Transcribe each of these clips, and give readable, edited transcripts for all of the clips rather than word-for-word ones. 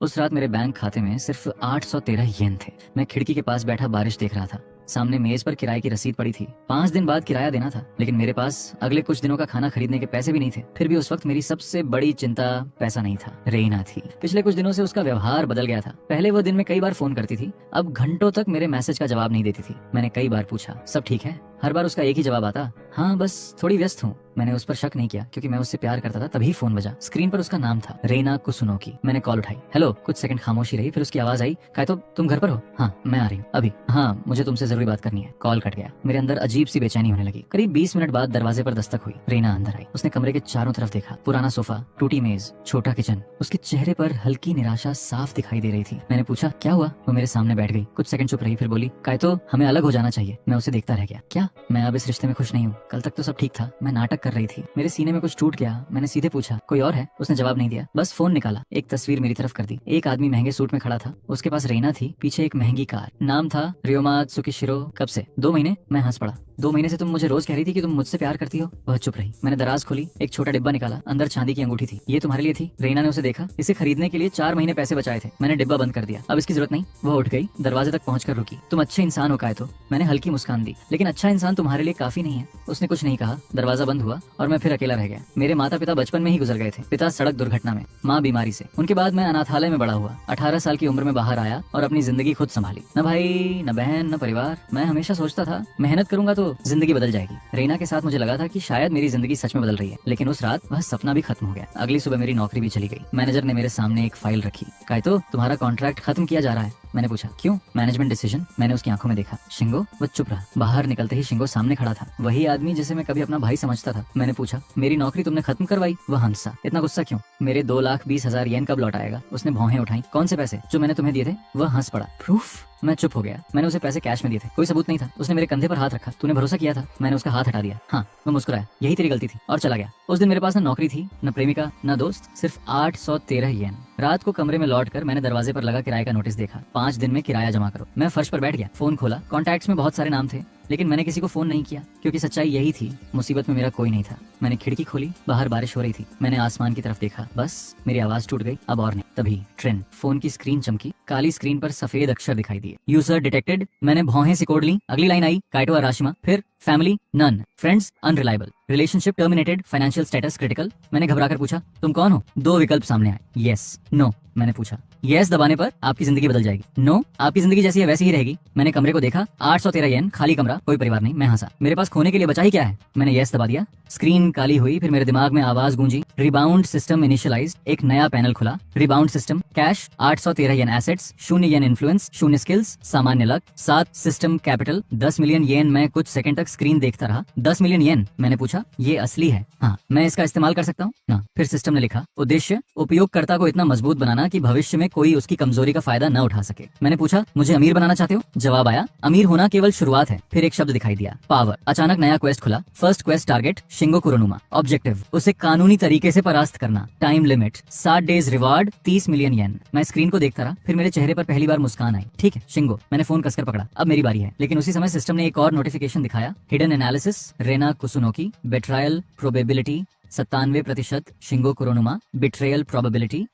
उस रात मेरे बैंक खाते में सिर्फ 813 येन थे। मैं खिड़की के पास बैठा बारिश देख रहा था। सामने मेज पर किराए की रसीद पड़ी थी। 5 दिन बाद किराया देना था, लेकिन मेरे पास अगले कुछ दिनों का खाना खरीदने के पैसे भी नहीं थे। फिर भी उस वक्त मेरी सबसे बड़ी चिंता पैसा नहीं था, रेना थी। पिछले कुछ दिनों से उसका व्यवहार बदल गया था। पहले वो दिन में कई बार फोन करती थी, अब घंटों तक मेरे मैसेज का जवाब नहीं देती थी। मैंने कई बार पूछा, सब ठीक है? हर बार उसका एक ही जवाब आता, हाँ बस थोड़ी व्यस्त हूँ। मैंने उस पर शक नहीं किया, क्योंकि मैं उससे प्यार करता था। तभी फोन बजा। स्क्रीन पर उसका नाम था, रेना कुसुनोकी। मैंने कॉल उठाई। हेलो। कुछ सेकंड खामोशी रही, फिर उसकी आवाज आई, कायतो तुम घर पर हो? हाँ मैं आ रही हूँ अभी। हाँ मुझे तुमसे जरूरी बात करनी है। कॉल कट गया। मेरे अंदर अजीब सी बेचैनी होने लगी। करीब 20 मिनट बाद दरवाजे पर दस्तक हुई। रेना अंदर आई। उसने कमरे के चारों तरफ देखा। पुराना सोफा, टूटी मेज, छोटा किचन। उसके चेहरे पर हल्की निराशा साफ दिखाई दे रही थी। मैंने पूछा, क्या हुआ? वो मेरे सामने बैठ गई। कुछ सेकंड चुप रही, फिर बोली, कायतो हमें अलग हो जाना चाहिए। मैं उसे देखता रह गया। क्या? मैं अब इस रिश्ते में खुश नहीं हूँ। कल तक तो सब ठीक था। मैं नाटक कर रही थी। मेरे सीने में कुछ टूट गया। मैंने सीधे पूछा, कोई और है? उसने जवाब नहीं दिया, बस फोन निकाला। एक तस्वीर मेरी तरफ कर दी। एक आदमी महंगे सूट में खड़ा था। उसके पास रेना थी, पीछे एक महंगी कार। नाम था रियोमा त्सुकिशिरो। कब से? 2 महीने। मैं हंस पड़ा। 2 महीने से तुम मुझे रोज कह रही थी कि तुम मुझसे प्यार करती हो। वह चुप रही। मैंने दराज खोली, एक छोटा डिब्बा निकाला। अंदर चांदी की अंगूठी थी। ये तुम्हारे लिए थी। रेना ने उसे देखा। इसे खरीदने के लिए 4 महीने पैसे बचाए थे। मैंने डिब्बा बंद कर दिया। अब इसकी जरूरत नहीं। वह उठ गई, दरवाजे तक पहुंचकर रुकी। तुम अच्छे इंसान हो कायतो। मैंने हल्की मुस्कान दी। लेकिन अच्छा इंसान तुम्हारे लिए काफी नहीं है। उसने कुछ नहीं कहा। दरवाजा बंद हुआ और मैं फिर अकेला रह गया। मेरे माता पिता बचपन में ही गुजर गए थे। पिता सड़क दुर्घटना में, माँ बीमारी से। उनके बाद मैं अनाथालय में बड़ा हुआ। 18 साल की उम्र में बाहर आया और अपनी जिंदगी खुद संभाली। न भाई, न बहन, न परिवार। मैं हमेशा सोचता था मेहनत करूंगा तो जिंदगी बदल जाएगी। रेना के साथ मुझे लगा था कि शायद मेरी जिंदगी सच में बदल रही है, लेकिन उस रात वह सपना भी खत्म हो गया। अगली सुबह मेरी नौकरी भी चली गई। मैनेजर ने मेरे सामने एक फाइल रखी। कायतो तुम्हारा कॉन्ट्रैक्ट खत्म किया जा रहा है। मैंने पूछा, क्यों? Management decision. मैंने उसकी आंखों में देखा। शिंगो? वह चुप रहा। बाहर निकलते ही शिंगो सामने खड़ा था, वही आदमी जिसे मैं कभी अपना भाई समझता था। मैंने पूछा, मेरी नौकरी तुमने खत्म करवाई? वह हंसा। इतना गुस्सा क्यों? मेरे 2,20,000 येन कब लौट आएगा? उसने भौहें उठाई। कौन से पैसे? जो मैंने तुम्हें दिए थे। वह हंस पड़ा। प्रूफ? मैं चुप हो गया। मैंने उसे पैसे कैश में दिए थे, कोई सबूत नहीं था। उसने मेरे कंधे पर हाथ रखा। तूने भरोसा किया था। मैंने उसका हाथ हटा दिया। हाँ। वो मुस्कुराया। यही तेरी गलती थी, और चला गया। उस दिन मेरे पास न नौकरी थी, न प्रेमिका, न दोस्त, सिर्फ 813 येन। रात को कमरे में लौटकर मैंने दरवाजे पर लगा किराए का नोटिस देखा। 5 दिन में किराया जमा करो। मैं फर्श पर बैठ गया। फोन खोला। कॉन्टैक्ट्स में बहुत सारे नाम थे, लेकिन मैंने किसी को फोन नहीं किया, क्योंकि सच्चाई यही थी, मुसीबत में मेरा कोई नहीं था। मैंने खिड़की खोली। बाहर बारिश हो रही थी। मैंने आसमान की तरफ देखा। बस मेरी आवाज टूट गई। अब और नहीं। तभी ट्रेन। फोन की स्क्रीन चमकी। काली स्क्रीन पर सफेद अक्षर दिखाई दिए। User detected. मैंने भौहें सिकोड़ ली। अगली लाइन आई, काइटो अराशिमा। फिर family none, friends unreliable, relationship terminated, financial status critical. मैंने घबराकर पूछा, तुम कौन हो? 2 विकल्प सामने आए, यस, नो। मैंने पूछा, यस दबाने पर आपकी जिंदगी बदल जाएगी, नो आपकी जिंदगी जैसी है वैसी ही रहेगी। मैंने कमरे को देखा। 813 येन, खाली कमरा, कोई परिवार नहीं। मैं हंसा। मेरे पास खोने के लिए बचा ही क्या है? मैंने यस दबा दिया। स्क्रीन काली हुई। फिर मेरे दिमाग में आवाज गूंजी, रिबाउंड सिस्टम इनिशियलाइज्ड। एक नया पैनल खुला। रिबाउंड सिस्टम, कैश 813 येन, एसेट्स 0 येन, इन्फ्लुएंस 0, स्किल्स सामान्य luck 7, system capital 10 million yen. मैं कुछ सेकंड तक स्क्रीन देखता रहा। 10 मिलियन येन? मैंने पूछा, ये असली है? हाँ। मैं इसका इस्तेमाल कर सकता हूँ ना? फिर सिस्टम ने लिखा, उद्देश्य उपयोगकर्ता को इतना मजबूत बनाना कि भविष्य में कोई उसकी कमजोरी का फायदा न उठा सके। मैंने पूछा, मुझे अमीर बनाना चाहते हो? जवाब आया, अमीर होना केवल शुरुआत है। फिर एक शब्द दिखाई दिया, पावर। अचानक नया क्वेस्ट खुला। First quest target, Shingo Kuronuma. Objective, उसे कानूनी तरीके से परास्त करना। Time limit 7 days, reward 30 million yen. मैं स्क्रीन को देखता रहा। फिर मेरे चेहरे पर पहली बार मुस्कान आई। ठीक है शिंगो। मैंने फोन कसकर पकड़ा। अब मेरी बारी है। लेकिन उसी समय सिस्टम ने एक और नोटिफिकेशन दिखाया, hidden analysis, Rena Kusunoki, betrayal probability 97%, Shingo Kuronuma, betrayal probability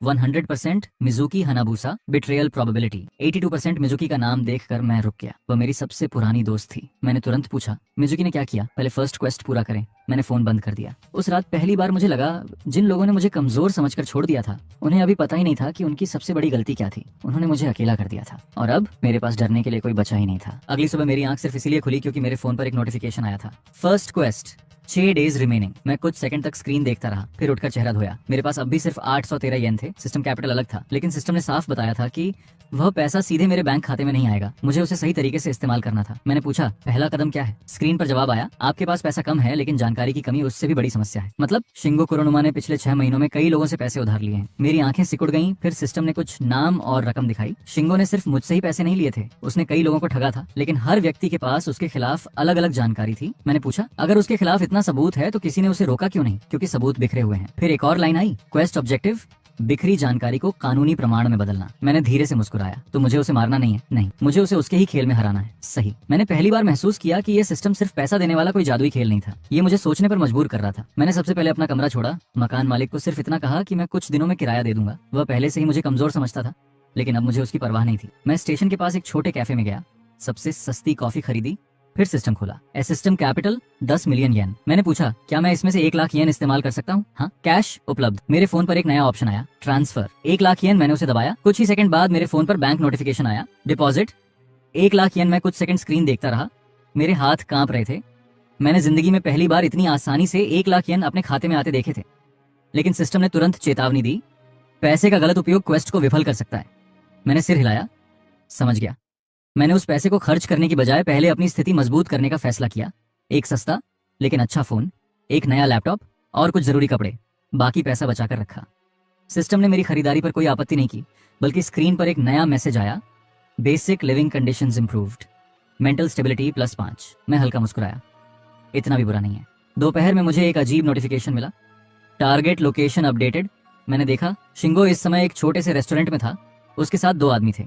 100%, Mizuki Hanabusa, betrayal probability 82%। मिजुकी का नाम देखकर मैं रुक गया। वह मेरी सबसे पुरानी दोस्त थी। मैंने तुरंत पूछा, मिजुकी ने क्या किया? पहले फर्स्ट क्वेस्ट पूरा करें। मैंने फोन बंद कर दिया। उस रात पहली बार मुझे लगा, जिन लोगों ने मुझे कमजोर समझकर छोड़ दिया था, उन्हें अभी पता ही नहीं था कि उनकी सबसे बड़ी गलती क्या थी। उन्होंने मुझे अकेला कर दिया था, और अब मेरे पास डरने के लिए कोई बचा ही नहीं था। अगली सुबह मेरी आंख सिर्फ इसीलिए खुली क्योंकि मेरे फोन पर एक नोटिफिकेशन आया था, फर्स्ट क्वेस्ट 6 डेज रिमेनिंग। मैं कुछ सेकंड तक स्क्रीन देखता रहा, फिर उठकर चेहरा धोया। मेरे पास अब भी सिर्फ 813 येन थे। सिस्टम कैपिटल अलग था, लेकिन सिस्टम ने साफ बताया था कि वह पैसा सीधे मेरे बैंक खाते में नहीं आएगा, मुझे उसे सही तरीके से इस्तेमाल करना था। मैंने पूछा, पहला कदम क्या है? स्क्रीन पर जवाब आया, आपके पास पैसा कम है, लेकिन जानकारी की कमी उससे भी बड़ी समस्या है। मतलब शिंगो कुरोनुमा ने पिछले 6 महीनों में कई लोगों से पैसे उधार लिए हैं। मेरी आंखें सिकुड़ गईं। फिर सिस्टम ने कुछ नाम और रकम दिखाई। शिंगो ने सिर्फ मुझसे ही पैसे नहीं लिए थे, उसने कई लोगों को ठगा था, लेकिन हर व्यक्ति के पास उसके खिलाफ अलग अलग जानकारी थी। मैंने पूछा, अगर उसके खिलाफ इतना सबूत है तो किसी ने उसे रोका क्यों नहीं? क्योंकि सबूत बिखरे हुए हैं। फिर एक और लाइन आई, क्वेस्ट ऑब्जेक्टिव बिखरी जानकारी को कानूनी प्रमाण में बदलना। मैंने धीरे से मुस्कुराया। तो मुझे उसे मारना नहीं है? नहीं, मुझे उसे उसके ही खेल में हराना है। सही। मैंने पहली बार महसूस किया कि यह सिस्टम सिर्फ पैसा देने वाला कोई जादुई खेल नहीं था। ये मुझे सोचने पर मजबूर कर रहा था। मैंने सबसे पहले अपना कमरा छोड़ा। मकान मालिक को सिर्फ इतना कहा कि मैं कुछ दिनों में किराया दे दूंगा। वह पहले से ही मुझे कमजोर समझता था, लेकिन अब मुझे उसकी परवाह नहीं थी। मैं स्टेशन के पास एक छोटे कैफे में गया, सबसे सस्ती कॉफी खरीदी, फिर सिस्टम खोला। ए सिस्टम कैपिटल 10 मिलियन येन। मैंने पूछा, क्या मैं इसमें से 1 लाख येन इस्तेमाल कर सकता हूँ? हाँ, कैश उपलब्ध। मेरे फोन पर एक नया ऑप्शन आया, ट्रांसफर। 1 लाख येन। मैंने उसे दबाया। कुछ ही सेकंड बाद मेरे फोन पर बैंक नोटिफिकेशन आया, डिपॉजिट 1 लाख येन। मैं कुछ सेकंड स्क्रीन देखता रहा, मेरे हाथ कांप रहे थे। मैंने जिंदगी में पहली बार इतनी आसानी से 1 लाख येन अपने खाते में आते देखे थे। लेकिन सिस्टम ने तुरंत चेतावनी दी, पैसे का गलत उपयोग क्वेस्ट को विफल कर सकता है। मैंने सिर हिलाया, समझ गया। मैंने उस पैसे को खर्च करने की बजाय पहले अपनी स्थिति मजबूत करने का फैसला किया। एक सस्ता लेकिन अच्छा फोन, एक नया लैपटॉप और कुछ जरूरी कपड़े, बाकी पैसा बचाकर रखा। सिस्टम ने मेरी खरीदारी पर कोई आपत्ति नहीं की, बल्कि स्क्रीन पर एक नया मैसेज आया, basic living conditions improved, mental stability +5। मैं हल्का मुस्कुराया, इतना भी बुरा नहीं है। दोपहर में मुझे एक अजीब नोटिफिकेशन मिला, टारगेट लोकेशन अपडेटेड। मैंने देखा शिंगो इस समय एक छोटे से रेस्टोरेंट में था, उसके साथ 2 आदमी थे।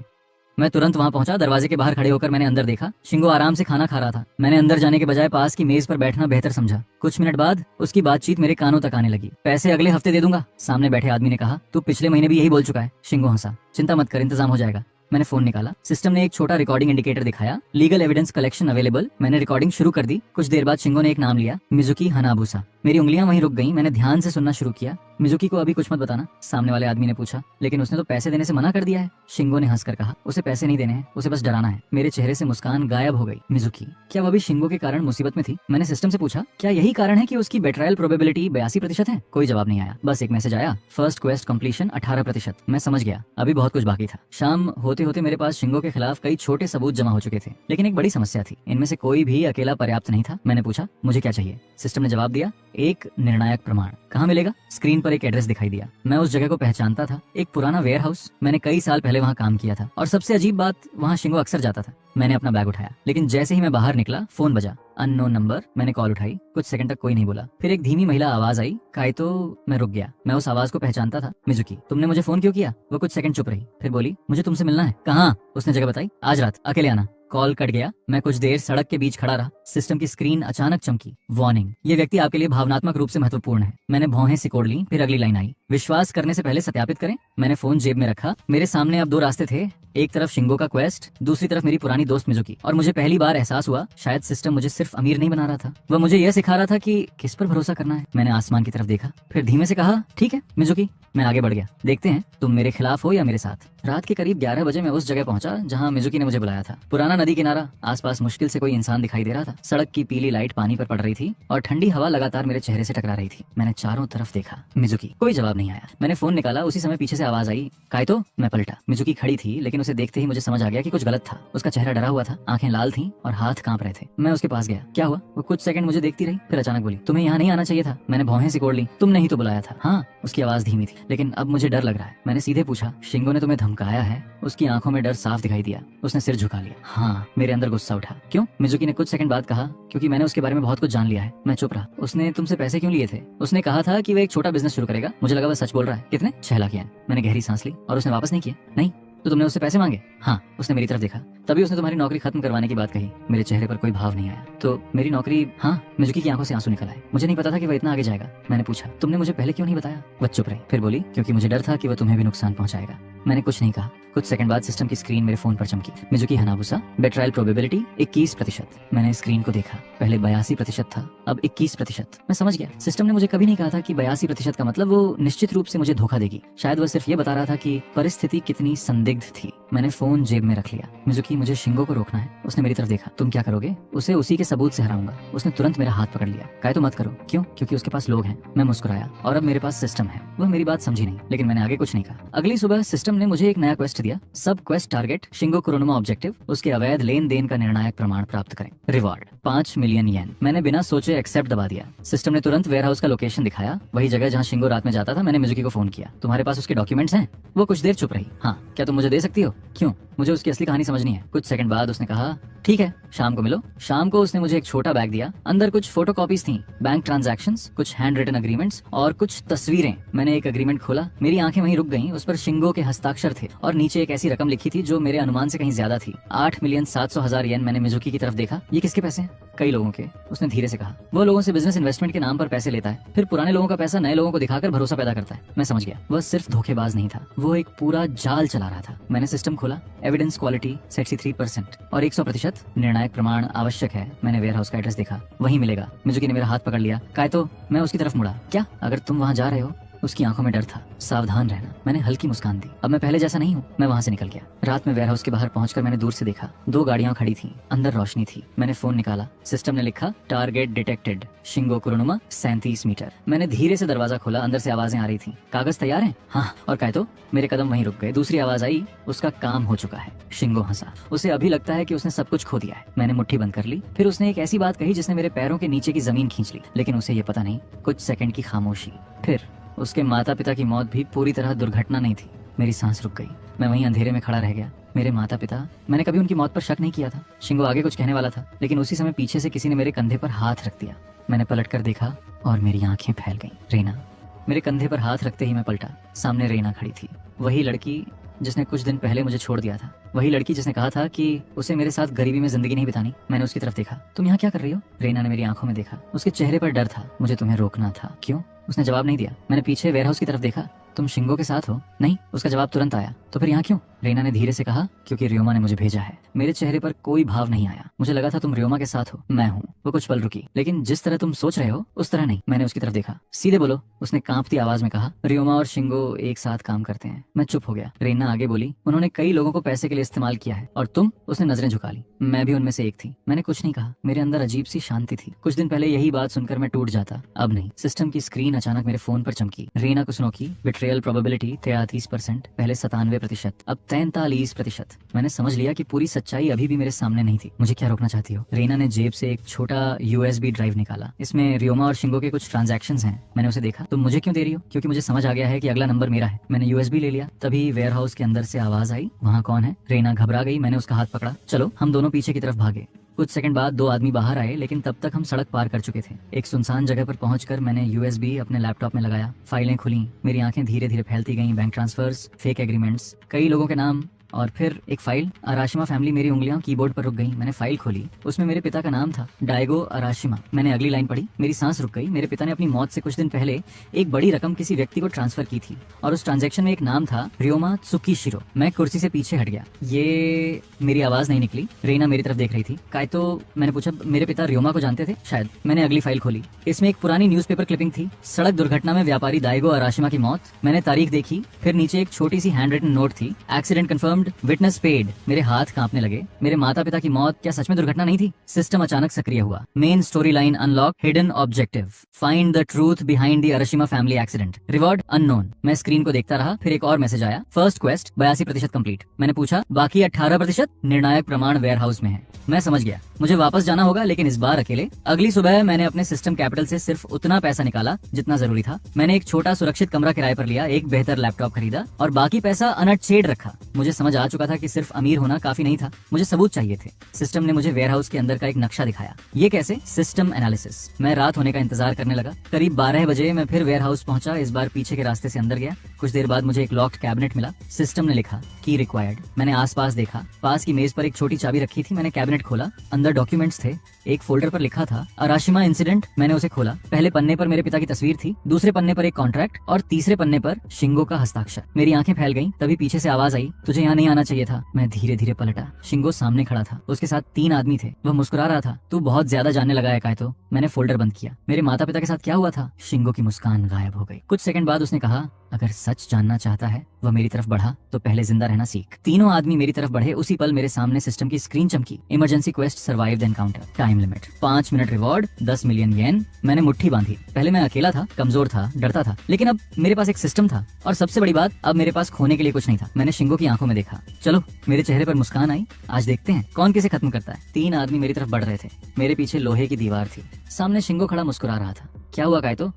मैं तुरंत वहां पहुंचा। दरवाजे के बाहर खड़े होकर मैंने अंदर देखा। शिंगो आराम से खाना खा रहा था। मैंने अंदर जाने के बजाय पास की मेज पर बैठना बेहतर समझा। कुछ मिनट बाद उसकी बातचीत मेरे कानों तक आने लगी। पैसे अगले हफ्ते दे दूंगा, सामने बैठे आदमी ने कहा। तू पिछले महीने भी यही बोल चुका है। शिंगो हंसा। चिंता मत कर, इंतजाम हो जाएगा। मैंने फोन निकाला। सिस्टम ने एक छोटा रिकॉर्डिंग इंडिकेटर दिखाया, लीगल एविडेंस कलेक्शन अवेलेबल। मैंने रिकॉर्डिंग शुरू कर दी। कुछ देर बाद शिंगो ने एक नाम लिया, मिजुकी हनाबुसा। मेरी उंगलियां वहीं रुक गईं। मैंने ध्यान से सुनना शुरू किया। मिजुकी को अभी कुछ मत बताना, सामने वाले आदमी ने पूछा। लेकिन उसने तो पैसे देने से मना कर दिया है, शिंगो ने हंसकर कहा। उसे पैसे नहीं देने हैं, उसे बस डराना है। मेरे चेहरे से मुस्कान गायब हो गई। मिजुकी, क्या वह भी शिंगो के कारण मुसीबत में थी? मैंने सिस्टम से पूछा, क्या यही कारण है कि उसकी बेट्रायल प्रोबेबिलिटी 82% है? कोई जवाब नहीं आया। बस एक मैसेज आया, फर्स्ट क्वेस्ट कंप्लीशन 18%। मैं समझ गया, अभी बहुत कुछ बाकी था। शाम होते होते मेरे पास शिंगो के खिलाफ कई छोटे सबूत जमा हो चुके थे, लेकिन एक बड़ी समस्या थी, इनमें से कोई भी अकेला पर्याप्त नहीं था। मैंने पूछा, मुझे क्या चाहिए? सिस्टम ने जवाब दिया, एक निर्णायक प्रमाण। कहाँ मिलेगा? स्क्रीन पर एक एड्रेस दिखाई दिया। मैं उस जगह को पहचानता था, एक पुराना वेयर हाउस। मैंने कई साल पहले वहाँ काम किया था, और सबसे अजीब बात, वहाँ शिंगो अक्सर जाता था। मैंने अपना बैग उठाया, लेकिन जैसे ही मैं बाहर निकला फोन बजा। Unknown number. मैंने कॉल उठाई। कुछ सेकंड तक कोई नहीं बोला। फिर एक धीमी महिला आवाज आई, काइतो। मैं रुक गया। मैं उस आवाज को पहचानता था। मिजुकी, तुमने मुझे फोन क्यों किया? वो कुछ सेकंड चुप रही, फिर बोली, मुझे तुमसे मिलना है। कहाँ? उसने जगह बताई। आज रात, अकेले आना। कॉल कट गया। मैं कुछ देर सड़क के बीच खड़ा रहा। सिस्टम की स्क्रीन अचानक चमकी, वार्निंग, ये व्यक्ति आपके लिए भावनात्मक रूप से महत्वपूर्ण है। मैंने भौहें सिकोड़ ली। फिर अगली लाइन आई, विश्वास करने से पहले सत्यापित करें। मैंने फोन जेब में रखा। मेरे सामने अब 2 रास्ते थे, एक तरफ शिंगो का क्वेस्ट, दूसरी तरफ मेरी पुरानी दोस्त मिजुकी। और मुझे पहली बार एहसास हुआ, शायद सिस्टम मुझे सिर्फ अमीर नहीं बना रहा था, वह मुझे यह सिखा रहा था कि किस पर भरोसा करना है। मैंने आसमान की तरफ देखा, फिर धीमे से कहा, ठीक है मिजुकी। मैं आगे बढ़ गया। देखते हैं तुम मेरे खिलाफ हो या मेरे साथ। रात के करीब 11 बजे मैं उस जगह पहुंचा जहां मिजुकी ने मुझे बुलाया था। पुराना नदी किनारा, आसपास मुश्किल से कोई इंसान दिखाई दे रहा था। सड़क की पीली लाइट पानी पर पड़ रही थी और ठंडी हवा लगातार मेरे चेहरे से टकरा रही थी। मैंने चारों तरफ देखा, मिजुकी। कोई जवाब नहीं आया। मैंने फोन निकाला। उसी समय पीछे से आवाज आई, काइतो। मैं पलटा। मिजुकी खड़ी थी, लेकिन उसे देखते ही मुझे समझ आ गया कि कुछ गलत था। उसका चेहरा डरा हुआ था, आंखें लाल थीं और हाथ कांप रहे थे। मैं उसके पास गया। क्या हुआ? वो कुछ सेकंड मुझे देखती रही, फिर अचानक बोली, तुम्हें यहाँ नहीं आना चाहिए था। मैंने भौहें सिकोड़ ली। तुमने ही तो बुलाया था। हाँ। उसकी आवाज धीमी थी, लेकिन अब मुझे डर लग रहा है। मैंने सीधे पूछा, शिंगो ने तुम्हें धमकाया है? उसकी आंखों में डर साफ दिखाई दिया। उसने सिर झुका लिया। हाँ। मेरे अंदर गुस्सा उठा। क्यों? मिजुकी ने कुछ सेकंड बाद कहा, क्योंकि मैंने उसके बारे में बहुत कुछ जान लिया है। मैं चुप रहा। उसने तुमसे पैसे क्यों लिए थे? उसने कहा था कि वह एक छोटा बिजनेस शुरू करेगा। मुझे लगा वह सच बोल रहा है। कितने? 6 लाख येन। मैंने गहरी सांस ली। और उसने वापस नहीं किया? नहीं। तो तुमने उससे पैसे मांगे? हाँ। उसने मेरी तरफ देखा। तभी उसने तुम्हारी नौकरी खत्म करवाने की बात कही। मेरे चेहरे पर कोई भाव नहीं आया। तो मेरी नौकरी? हाँ। मिजुकी की आंखों से आंसू निकल आए। मुझे नहीं पता था कि वह इतना आगे जाएगा। मैंने पूछा, तुमने मुझे पहले क्यों नहीं बताया? वह चुप रही, फिर बोली, क्योंकि मुझे डर था कि वह तुम्हें भी नुकसान पहुंचाएगा। मैंने कुछ नहीं कहा। कुछ सेकंड बाद सिस्टम की स्क्रीन मेरे फोन पर चमकी, मिजुकी हनाबुसा, बेट्रायल प्रोबेबिलिटी 21%। मैंने स्क्रीन को देखा। पहले 82% था, अब 21%। मैं समझ गया। सिस्टम ने मुझे कभी नहीं कहा था कि 82% का मतलब वो निश्चित रूप से मुझे धोखा देगी। शायद वह सिर्फ ये बता रहा था कि परिस्थिति कितनी संदिग्ध थी। मैंने फोन जेब में रख लिया। मिजुकी, मुझे शिंगो को रोकना है। उसने मेरी तरफ देखा। तुम क्या करोगे? उसे उसी के सबूत से हराऊंगा। उसने तुरंत मेरा हाथ पकड़ लिया। काहे तो मत करो। क्यों? क्योंकि उसके पास लोग हैं। मैं मुस्कुराया। और अब मेरे पास सिस्टम है। वह मेरी बात समझी नहीं, लेकिन मैंने आगे कुछ नहीं कहा। अगली सुबह सिस्टम ने मुझे एक नया क्वेस्ट दिया, सब quest target Shingo Kuronuma objective, उसके अवैध लेन देन का निर्णायक प्रमाण प्राप्त करें। Reward 5 million yen. मैंने बिना सोचे एक्सेप्ट दबा दिया। सिस्टम ने तुरंत वेयरहाउस का लोकेशन दिखाया, वही जगह जहाँ शिंगो रात में जाता था। मैंने मिजुकी को फोन किया, तुम्हारे पास उसके डॉक्यूमेंट्स हैं? वो कुछ देर चुप रही। हाँ। क्या तुम मुझे दे सकती हो? क्यों? मुझे उसकी असली कहानी समझनी है। कुछ सेकंड बाद उसने कहा, ठीक है, शाम को मिलो। शाम को उसने मुझे एक छोटा बैग दिया, अंदर कुछ फोटोकॉपीज थी, बैंक ट्रांजैक्शंस, कुछ हैंड रिटन अग्रीमेंट्स और कुछ तस्वीरें। मैंने एक अग्रीमेंट खोला, मेरी आंखें वहीं रुक गईं। उस पर शिंगो के हस्ताक्षर थे और नीचे एक ऐसी रकम लिखी थी जो मेरे अनुमान से कहीं ज्यादा थी, 8,700,000 येन। मैंने मिजुकी की तरफ देखा, ये किसके पैसे हैं? कई लोगों के, उसने धीरे से कहा। वो लोगों से बिजनेस इन्वेस्टमेंट के नाम पर पैसे लेता है, फिर पुराने लोगों का पैसा नए लोगों को दिखाकर भरोसा पैदा करता है। मैं समझ गया, वह सिर्फ धोखेबाज नहीं था, वो एक पूरा जाल चला रहा था। मैंने सिस्टम खोला, एविडेंस क्वालिटी 63% और 100% निर्णायक प्रमाण आवश्यक है। मैंने वेयरहाउस का एड्रेस देखा, वहीं मिलेगा। मिजुकी ने मेरा हाथ पकड़ लिया। कायतो, मैं उसकी तरफ मुड़ा। क्या? अगर तुम वहाँ जा रहे हो? उसकी आंखों में डर था। सावधान रहना। मैंने हल्की मुस्कान दी। अब मैं पहले जैसा नहीं हूँ। मैं वहाँ से निकल गया। रात में वेयरहाउस के बाहर पहुंचकर मैंने दूर से देखा, 2 गाड़ियां खड़ी थीं, अंदर रोशनी थी। मैंने फोन निकाला, सिस्टम ने लिखा, टारगेट डिटेक्टेड, शिंगो कुरुनुमा 37 मीटर। मैंने धीरे से दरवाजा खोला, अंदर से आवाजें आ रही थी। कागज तैयार है? हाँ। और कायतो? मेरे कदम वहीं रुक गए। दूसरी आवाज आई, उसका काम हो चुका है। शिंगो हंसा। उसे अभी लगता है कि उसने सब कुछ खो दिया है। मैंने मुट्ठी बंद कर ली। फिर उसने एक ऐसी बात कही जिसने मेरे पैरों के नीचे की जमीन खींच ली, लेकिन उसे ये पता नहीं। कुछ सेकंड की खामोशी, फिर उसके माता पिता की मौत भी पूरी तरह दुर्घटना नहीं थी। मेरी सांस रुक गई। मैं वहीं अंधेरे में खड़ा रह गया। मेरे माता पिता, मैंने कभी उनकी मौत पर शक नहीं किया था। शिंगो आगे कुछ कहने वाला था, लेकिन उसी समय पीछे से किसी ने मेरे कंधे पर हाथ रख दिया। मैंने पलटकर देखा और मेरी आंखें फैल गईं। रेना। मेरे कंधे पर हाथ रखते ही मैं पलटा। सामने रेना खड़ी थी, वही लड़की जिसने कुछ दिन पहले मुझे छोड़ दिया था, वही लड़की जिसने कहा था कि उसे मेरे साथ गरीबी में जिंदगी नहीं बितानी। मैंने उसकी तरफ देखा। तुम यहाँ क्या कर रही हो? रेना ने मेरी आंखों में देखा। उसके चेहरे पर डर था। मुझे तुम्हें रोकना था। क्यों? उसने जवाब नहीं दिया। मैंने पीछे वेयरहाउस की तरफ देखा। तुम शिंगो के साथ हो? नहीं। उसका जवाब तुरंत आया। तो फिर यहाँ क्यों? रेना ने धीरे से कहा, क्योंकि रियोमा ने मुझे भेजा है। मेरे चेहरे पर कोई भाव नहीं आया। मुझे लगा था तुम रियोमा के साथ हो। मैं हूँ। वो कुछ पल रुकी, लेकिन जिस तरह तुम सोच रहे हो उस तरह नहीं। मैंने उसकी तरफ देखा। सीधे बोलो, उसने कांपती आवाज में कहा। रियोमा और शिंगो एक साथ काम करते हैं। मैं चुप हो गया। रेना आगे बोली, उन्होंने कई लोगों को पैसे के लिए इस्तेमाल किया है, और तुम? उसने नजरें झुका ली। मैं भी उनमें से एक थी। मैंने कुछ नहीं कहा। मेरे अंदर अजीब सी शांति थी। कुछ दिन पहले यही बात सुनकर मैं टूट जाता, अब नहीं। सिस्टम की स्क्रीन अचानक मेरे फोन पर चमकी। रेना कुसनोकी, बिट्रेयल प्रोबेबिलिटी 33%, पहले 97%, अब 43%। मैंने समझ लिया कि पूरी सच्चाई अभी भी मेरे सामने नहीं थी। मुझे क्या रोकना चाहती हो? रेना ने जेब से एक छोटा USB ड्राइव निकाला। इसमें रियोमा और शिंगो के कुछ ट्रांजैक्शंस हैं। मैंने उसे देखा। तुम मुझे क्यों दे रही हो? क्योंकि मुझे समझ आ गया है कि अगला नंबर मेरा है। मैंने USB ले लिया। तभी वेयरहाउस के अंदर से आवाज आई, वहाँ कौन है? रेना घबरा गई। मैंने उसका हाथ पकड़ा। चलो। हम दोनों पीछे की तरफ भागे। कुछ सेकंड बाद 2 आदमी बाहर आए, लेकिन तब तक हम सड़क पार कर चुके थे। एक सुनसान जगह पर पहुंचकर मैंने USB अपने लैपटॉप में लगाया। फाइलें खुली। मेरी आंखें धीरे धीरे फैलती गईं। बैंक ट्रांसफर्स, फेक एग्रीमेंट्स, कई लोगों के नाम, और फिर एक फाइल, अराशिमा फैमिली। मेरी उंगलियां कीबोर्ड पर रुक गईं। मैंने फाइल खोली। उसमें मेरे पिता का नाम था, डाइगो अराशिमा। मैंने अगली लाइन पढ़ी। मेरी सांस रुक गई। मेरे पिता ने अपनी मौत से कुछ दिन पहले एक बड़ी रकम किसी व्यक्ति को ट्रांसफर की थी, और उस ट्रांजैक्शन में एक नाम था, रियोमा त्सुकीशिरो। मैं कुर्सी से पीछे हट गया। ये मेरी आवाज नहीं निकली। रेना मेरी तरफ देख रही थी। कायतो? मैंने पूछा। मेरे पिता रियोमा को जानते थे? शायद। मैंने अगली फाइल खोली। इसमें एक पुरानी न्यूज़पेपर क्लिपिंग थी, सड़क दुर्घटना में व्यापारी डाइगो अराशिमा की मौत। मैंने तारीख देखी। फिर नीचे एक छोटी सी हैंड रिटन नोट थी, एक्सीडेंट कंफर्म्ड, विटनेस पेड। मेरे हाथ कांपने लगे। मेरे माता पिता की मौत क्या सच में दुर्घटना नहीं थी? सिस्टम अचानक सक्रिय हुआ। Main story line unlock, hidden objective, find the truth behind the Arashima family accident, reward unknown. मैं स्क्रीन को देखता रहा। फिर एक और मैसेज आया, फर्स्ट क्वेस्ट 82% कंप्लीट। मैंने पूछा, बाकी 18%? निर्णायक प्रमाण वेयरहाउस में है। मैं समझ गया, मुझे वापस जाना होगा, लेकिन इस बार अकेले। अगली सुबह मैंने अपने सिस्टम कैपिटल से सिर्फ उतना पैसा निकाला जितना जरूरी था। मैंने एक छोटा सुरक्षित कमरा किराए पर लिया, एक बेहतर लैपटॉप खरीदा, और बाकी पैसा अनअटशेड रखा। मुझे समझ आ चुका था कि सिर्फ अमीर होना काफी नहीं था, मुझे सबूत चाहिए थे। सिस्टम ने मुझे वेयरहाउस के अंदर का एक नक्शा दिखाया। ये कैसे? System analysis. मैं रात होने का इंतजार करने लगा। करीब 12 बजे मैं फिर वेयरहाउस पहुंचा। इस बार पीछे के रास्ते से अंदर गया। कुछ देर बाद मुझे एक लॉक्ड कैबिनेट मिला। सिस्टम ने लिखा, की रिक्वायर्ड। मैंने आसपास देखा। पास की मेज पर एक छोटी चाबी रखी थी। मैंने कैबिनेट खोला। अंदर डॉक्यूमेंट्स थे। एक फोल्डर पर लिखा था, अराशिमा इंसिडेंट। मैंने उसे खोला। पहले पन्ने पर मेरे पिता की तस्वीर थी, दूसरे पन्ने पर एक कॉन्ट्रैक्ट, और तीसरे पन्ने पर शिंगो का हस्ताक्षर। मेरी आंखें फैल गईं। तभी पीछे से आवाज आई, तुझे यहाँ नहीं आना चाहिए था। मैं धीरे धीरे पलटा। शिंगो सामने खड़ा था। उसके साथ 3 आदमी थे। वह मुस्कुरा रहा था। तू बहुत ज्यादा जानने लगा है कायतो। मैंने फोल्डर बंद किया। मेरे माता पिता के साथ क्या हुआ था? शिंगो की मुस्कान गायब हो गई। कुछ सेकंड बाद उसने कहा, अगर सच जानना चाहता है, वह मेरी तरफ बढ़ा, तो पहले जिंदा रहना सीख। तीनों आदमी मेरी तरफ बढ़े। उसी पल मेरे सामने सिस्टम की स्क्रीन चमकी, emergency quest survived encounter, time limit 5 minute, reward 10 million yen. मैंने मुट्ठी बांधी। पहले मैं अकेला था, कमजोर था, डरता था, लेकिन अब मेरे पास एक सिस्टम था, और सबसे बड़ी बात, अब मेरे पास खोने के लिए कुछ नहीं था। मैंने शिंगो की आंखों में देखा। चलो। मेरे चेहरे पर मुस्कान आई। आज देखते हैं कौन किसे खत्म करता है। 3 आदमी मेरी तरफ बढ़ रहे थे। मेरे पीछे लोहे की दीवार थी। सामने शिंगो खड़ा मुस्कुरा रहा था। क्या हुआ कायतो?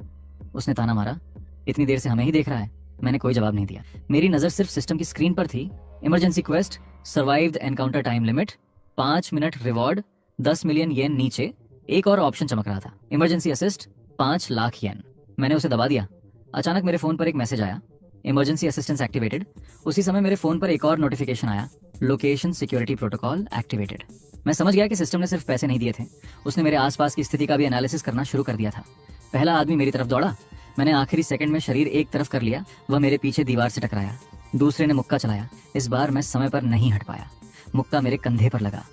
उसने ताना मारा। इतनी देर से हमें ही देख रहा है। मैंने कोई जवाब नहीं दिया। मेरी नजर सिर्फ सिस्टम की स्क्रीन पर थी। Emergency quest survived encounter time limit, 5 minute reward, 10 million yen नीचे एक और ऑप्शन चमक रहा था, इमरजेंसी असिस्ट 5 लाख येन। मैंने उसे दबा दिया। अचानक मेरे फोन पर एक मैसेज आया, इमरजेंसी असिस्टेंस एक्टिवेटेड। उसी समय मेरे फोन पर एक और नोटिफिकेशन आया, लोकेशन सिक्योरिटी प्रोटोकॉल एक्टिवेटेड। मैं समझ गया कि सिस्टम ने सिर्फ पैसे नहीं दिए थे, उसने मेरे आसपास की स्थिति का भी एनालिसिस करना शुरू कर दिया था। पहला आदमी मेरी तरफ दौड़ा, मैंने आखिरी सेकंड में शरीर एक तरफ कर लिया, वह मेरे पीछे दीवार से टकराया। दूसरे ने मुक्का चलाया, इस बार मैं समय पर नहीं हट पाया। मुक्का मेरे कंधे पर लगा,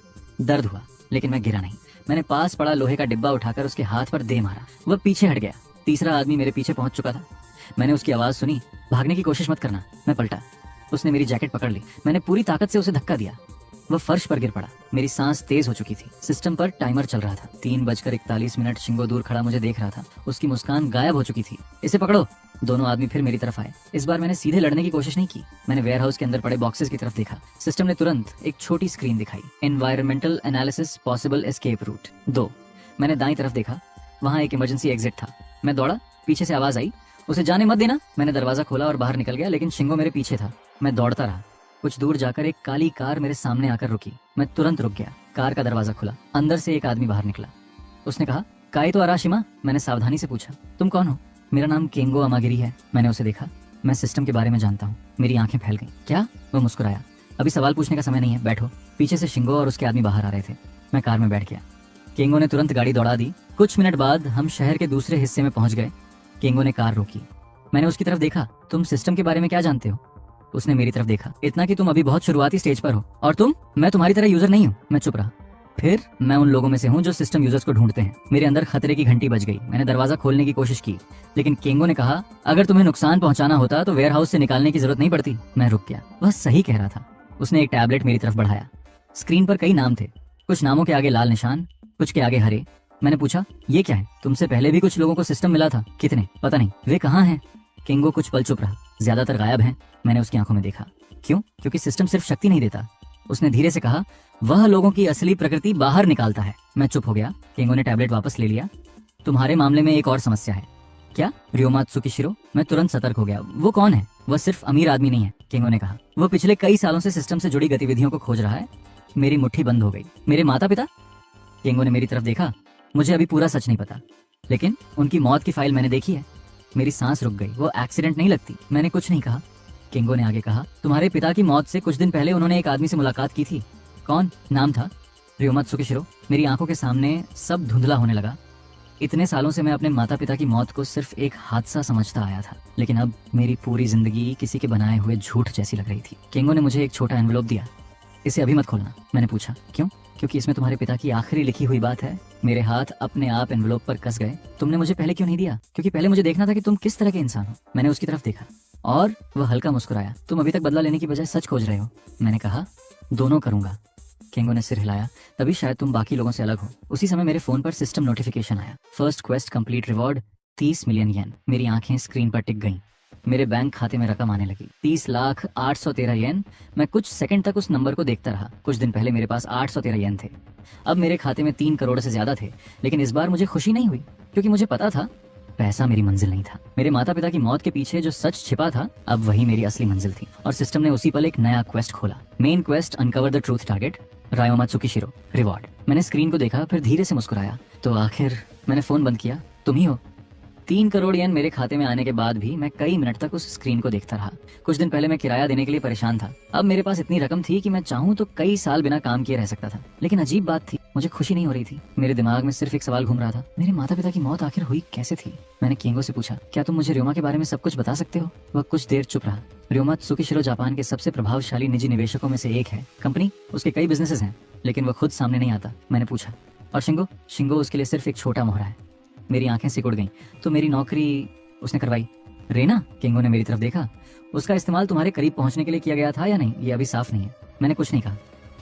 दर्द हुआ लेकिन मैं गिरा नहीं। मैंने पास पड़ा लोहे का डिब्बा उठाकर उसके हाथ पर दे मारा, वह पीछे हट गया। तीसरा आदमी मेरे पीछे पहुंच चुका था। मैंने उसकी आवाज सुनी, भागने की कोशिश मत करना। मैं पलटा, उसने मेरी जैकेट पकड़ ली। मैंने पूरी ताकत से उसे धक्का दिया, वह फर्श पर गिर पड़ा। मेरी सांस तेज हो चुकी थी। सिस्टम पर टाइमर चल रहा था, 3:41 शिंगो दूर खड़ा मुझे देख रहा था। उसकी मुस्कान गायब हो चुकी थी। इसे पकड़ो। दोनों आदमी फिर मेरी तरफ आए। इस बार मैंने सीधे लड़ने की कोशिश नहीं की। मैंने वेयरहाउस के अंदर पड़े बॉक्सेस की तरफ देखा। सिस्टम ने तुरंत एक छोटी स्क्रीन दिखाई, environmental analysis possible escape route 2। मैंने दाईं तरफ देखा, वहां एक इमरजेंसी एग्जिट था। मैं दौड़ा, पीछे से आवाज आई, उसे जाने मत देना। मैंने दरवाजा खोला और बाहर निकल गया, लेकिन शिंगो मेरे पीछे था। मैं दौड़ता रहा। कुछ दूर जाकर एक काली कार मेरे सामने आकर रुकी। मैं तुरंत रुक गया। कार का दरवाजा खुला, अंदर से एक आदमी बाहर निकला। उसने कहा, काइतो अराशिमा। मैंने सावधानी से पूछा, तुम कौन हो? मेरा नाम केंगो अमागिरी है। मैंने उसे देखा। मैं सिस्टम के बारे में जानता हूँ। मेरी आंखें फैल गईं। क्या? वो मुस्कुराया। अभी सवाल पूछने का समय नहीं है, बैठो। पीछे से शिंगो और उसके आदमी बाहर आ रहे थे। मैं कार में बैठ गया। केंगो ने तुरंत गाड़ी दौड़ा दी। कुछ मिनट बाद हम शहर के दूसरे हिस्से में पहुंच गए। केंगो ने कार रोकी। मैंने उसकी तरफ देखा। तुम सिस्टम के बारे में क्या जानते हो? उसने मेरी तरफ देखा। इतना कि तुम अभी बहुत शुरुआती स्टेज पर हो। और तुम? मैं तुम्हारी तरह यूजर नहीं हूँ। मैं चुप रहा। फिर मैं उन लोगों में से हूँ जो सिस्टम यूजर्स को ढूंढते हैं। मेरे अंदर खतरे की घंटी बज गई। मैंने दरवाजा खोलने की कोशिश की, लेकिन केंगो ने कहा, अगर तुम्हें नुकसान पहुंचाना होता तो वेयरहाउस से निकालने की जरूरत नहीं पड़ती। मैं रुक गया। वह सही कह रहा था। उसने एक टैबलेट मेरी तरफ बढ़ाया। स्क्रीन पर कई नाम थे, कुछ नामों के आगे लाल निशान, कुछ के आगे हरे। मैंने पूछा, ये क्या है? तुमसे पहले भी कुछ लोगों को सिस्टम मिला था। कितने? पता नहीं। वे कहाँ हैं? केंगो कुछ पल चुप रहा। ज्यादातर गायब हैं। मैंने उसकी आंखों में देखा। क्यों? क्योंकि सिस्टम सिर्फ शक्ति नहीं देता। उसने धीरे से कहा, वह लोगों की असली प्रकृति बाहर निकालता है। मैं चुप हो गया। केंगो ने टैबलेट वापस ले लिया। तुम्हारे मामले में एक और समस्या है। क्या? रियोमा त्सुकिशिरो। मैं तुरंत सतर्क हो गया। वो कौन है? वह सिर्फ अमीर आदमी नहीं है, केंगो ने कहा। वो पिछले कई सालों से सिस्टम से जुड़ी गतिविधियों को खोज रहा है। मेरी मुट्ठी बंद हो गई। मेरे माता पिता? केंगो ने मेरी तरफ देखा। मुझे अभी पूरा सच नहीं पता, लेकिन उनकी मौत की फाइल मैंने देखी है। मेरी सांस रुक गई। वो एक्सीडेंट नहीं लगती। मैंने कुछ नहीं कहा। केंगो ने आगे कहा, तुम्हारे पिता की मौत से कुछ दिन पहले उन्होंने एक आदमी से मुलाकात की थी। कौन? नाम था रियोमा त्सुकिशिरो। मेरी आंखों के सामने सब धुंधला होने लगा। इतने सालों से मैं अपने माता पिता की मौत को सिर्फ एक हादसा समझता आया था, लेकिन अब मेरी पूरी जिंदगी किसी के बनाए हुए झूठ जैसी लग रही थी। केंगो ने मुझे एक छोटा एनवेलोप दिया। इसे अभी मत खोलना। मैंने पूछा, क्यों? क्योंकि इसमें तुम्हारे पिता की आखिरी लिखी हुई बात है। मेरे हाथ अपने आप एनवेलोप पर कस गए। तुमने मुझे पहले क्यों नहीं दिया? क्योंकि पहले मुझे देखना था कि तुम किस तरह के इंसान हो। मैंने उसकी तरफ देखा और वह हल्का मुस्कुराया। तुम अभी तक बदला लेने की बजाय सच खोज रहे हो। मैंने कहा, दोनों करूंगा। केंगो ने सिर हिलाया। तभी शायद तुम बाकी लोगों से अलग हो। उसी समय मेरे फोन पर सिस्टम नोटिफिकेशन आया, first quest complete, reward 30 million yen. मेरी आंखें स्क्रीन पर टिक गईं। मेरे बैंक खाते में रकम आने लगी, 30,08,13 येन। मैं कुछ सेकंड तक उस नंबर को देखता रहा। कुछ दिन पहले मेरे पास 813 येन थे। अब मेरे खाते में 3 करोड़ से ज्यादा थे। लेकिन इस बार मुझे खुशी नहीं हुई, क्योंकि मुझे पता था पैसा मेरी मंजिल नहीं था। मेरे माता पिता की मौत के पीछे जो सच छिपा था, अब वही मेरी असली मंजिल थी। और सिस्टम ने उसी पल एक नया क्वेस्ट खोला। Main quest, uncover the truth target, Ryoma Tsukishiro, reward. मैंने स्क्रीन को देखा, फिर धीरे से मुस्कुराया। तो आखिर मैंने फोन बंद किया। तुम ही हो। 3 करोड़ येन मेरे खाते में आने के बाद भी मैं कई मिनट तक उस स्क्रीन को देखता रहा। कुछ दिन पहले मैं किराया देने के लिए परेशान था। अब मेरे पास इतनी रकम थी कि मैं चाहूँ तो कई साल बिना काम किए रह सकता था। लेकिन अजीब बात थी, मुझे खुशी नहीं हो रही थी। मेरे दिमाग में सिर्फ एक सवाल घूम रहा था, मेरे माता पिता की मौत आखिर हुई कैसे थी? मैंने केंगो से पूछा, क्या तुम मुझे रियोमा के बारे में सब कुछ बता सकते हो? वह कुछ देर चुप रहा। रियोमा त्सुकिशिरो जापान के सबसे प्रभावशाली निजी निवेशकों में से एक है। कंपनी, उसके कई बिजनेसेस हैं, लेकिन वह खुद सामने नहीं आता। मैंने पूछा, और शिंगो? शिंगो उसके लिए सिर्फ एक छोटा मोहरा है। मेरी आंखें सिकुड़ गईं। तो मेरी नौकरी उसने करवाई? रेना? केंगो ने मेरी तरफ देखा। उसका इस्तेमाल तुम्हारे करीब पहुंचने के लिए किया गया था या नहीं, ये अभी साफ नहीं है। मैंने कुछ नहीं कहा।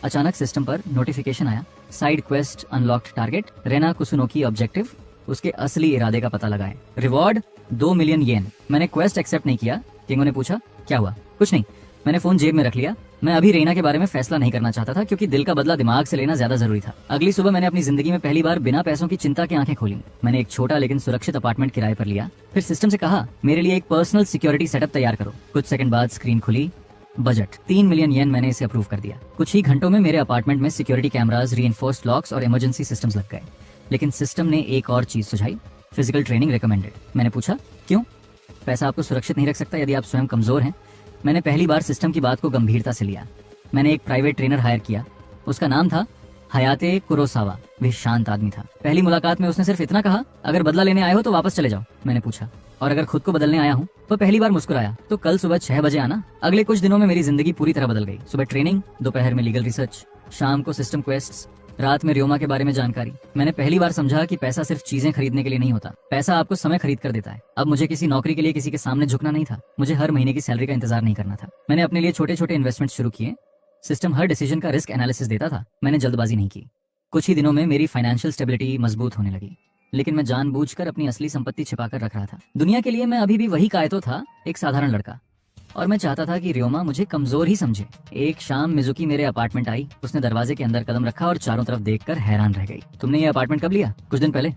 अचानक सिस्टम पर नोटिफिकेशन आया, side quest unlocked, target Rena Kusunoki, objective उसके असली इरादे का पता लगाए, रिवॉर्ड 2 मिलियन येन। मैंने क्वेस्ट एक्सेप्ट नहीं किया। केंगो ने पूछा, क्या हुआ? कुछ नहीं। मैंने फोन जेब में रख लिया। मैं अभी रेना के बारे में फैसला नहीं करना चाहता था, क्योंकि दिल का बदला दिमाग से लेना ज्यादा जरूरी था। अगली सुबह मैंने अपनी जिंदगी में पहली बार बिना पैसों की चिंता की आंखें खोली। मैंने एक छोटा लेकिन सुरक्षित अपार्टमेंट किराए पर लिया। फिर सिस्टम से कहा, मेरे लिए एक पर्सनल सिक्योरिटी सेटअप तैयार करो। कुछ सेकंड बाद स्क्रीन खुली। बजट 3 मिलियन येन, मैंने इसे अप्रूव कर दिया। कुछ ही घंटों में मेरे अपार्टमेंट में सिक्योरिटी कैमरास, रीइंफोर्स्ड लॉक्स और इमरजेंसी सिस्टम्स लग गए। लेकिन सिस्टम ने एक और चीज सुझाई, फिजिकल ट्रेनिंग रिकमेंडेड। मैंने पूछा क्यों? पैसा आपको सुरक्षित नहीं रख सकता यदि आप स्वयं कमजोर हैं। मैंने पहली बार सिस्टम की बात को गंभीरता से लिया। मैंने एक प्राइवेट ट्रेनर हायर किया। उसका नाम था हयाते कुरोसावा। वह शांत आदमी था। पहली मुलाकात में उसने सिर्फ इतना कहा, अगर बदला लेने आए हो तो वापस चले जाओ। मैंने पूछा, और अगर खुद को बदलने आया हूँ? तो पहली बार मुस्कुराया। तो कल सुबह 6 बजे आना। अगले कुछ दिनों में मेरी जिंदगी पूरी तरह बदल गई। सुबह ट्रेनिंग, दोपहर में लीगल रिसर्च, शाम को सिस्टम क्वेस्ट्स, रात में रियोमा के बारे में जानकारी। मैंने पहली बार समझा कि पैसा सिर्फ चीजें खरीदने के लिए नहीं होता, पैसा आपको समय खरीद कर देता है। अब मुझे किसी नौकरी के लिए किसी के सामने झुकना नहीं था। मुझे हर महीने की सैलरी का इंतजार नहीं करना था। मैंने अपने लिए छोटे छोटे इन्वेस्टमेंट शुरू किए। सिस्टम हर डिसीजन का रिस्क एनालिसिस देता था। मैंने जल्दबाजी नहीं की। कुछ ही दिनों में मेरी फाइनेंशियल स्टेबिलिटी मजबूत होने लगी। लेकिन मैं जानबूझकर अपनी असली संपत्ति छिपाकर रख रहा था। दुनिया के लिए मैं अभी भी वही कायतो था, एक साधारण लड़का। और मैं चाहता था कि रियोमा मुझे कमजोर ही समझे। एक शाम मिजुकी मेरे अपार्टमेंट आई। उसने दरवाजे के अंदर कदम रखा और चारों तरफ देखकर हैरान रह गई। तुमने ये अपार्टमेंट कब लिया? कुछ दिन पहले।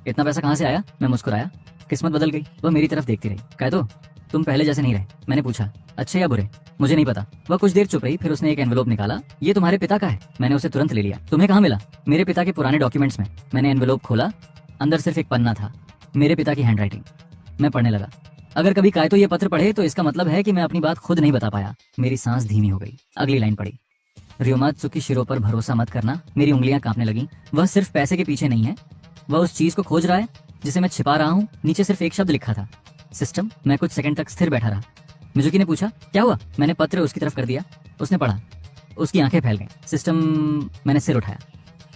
इतना पैसा कहाँ से आया? मैं मुस्कुराया। किस्मत बदल गई। वह मेरी तरफ देखती रही। कायतो, तुम पहले जैसे नहीं रहे। मैंने पूछा, अच्छे या बुरे? मुझे नहीं पता। वह कुछ देर चुप रही, फिर उसने एक एनवेलोप निकाला। ये तुम्हारे पिता का है। मैंने उसे तुरंत ले लिया। तुम्हें कहाँ मिला? मेरे पिता के पुराने डॉक्यूमेंट्स में। मैंने एनवेलोप खोला। अंदर सिर्फ एक पन्ना था, मेरे पिता की हैंडराइटिंग। मैं पढ़ने लगा। अगर कभी कायतो ये पत्र पढ़े तो इसका मतलब है कि मैं अपनी बात खुद नहीं बता पाया। मेरी सांस धीमी हो गई। अगली लाइन पढ़ी, रियोमात्सु की शिरो पर भरोसा मत करना। मेरी उंगलियां कांपने लगी। वह सिर्फ पैसे के पीछे नहीं है, वह उस चीज को खोज रहा है जिसे मैं छिपा रहा हूँ। नीचे सिर्फ एक शब्द लिखा था, सिस्टम। मैं कुछ सेकंड तक स्थिर बैठा रहा। मिजुकी ने पूछा, क्या हुआ? मैंने पत्र उसकी तरफ कर दिया। उसने पढ़ा। उसकी आंखें फैल गईं। सिस्टम। मैंने सिर उठाया।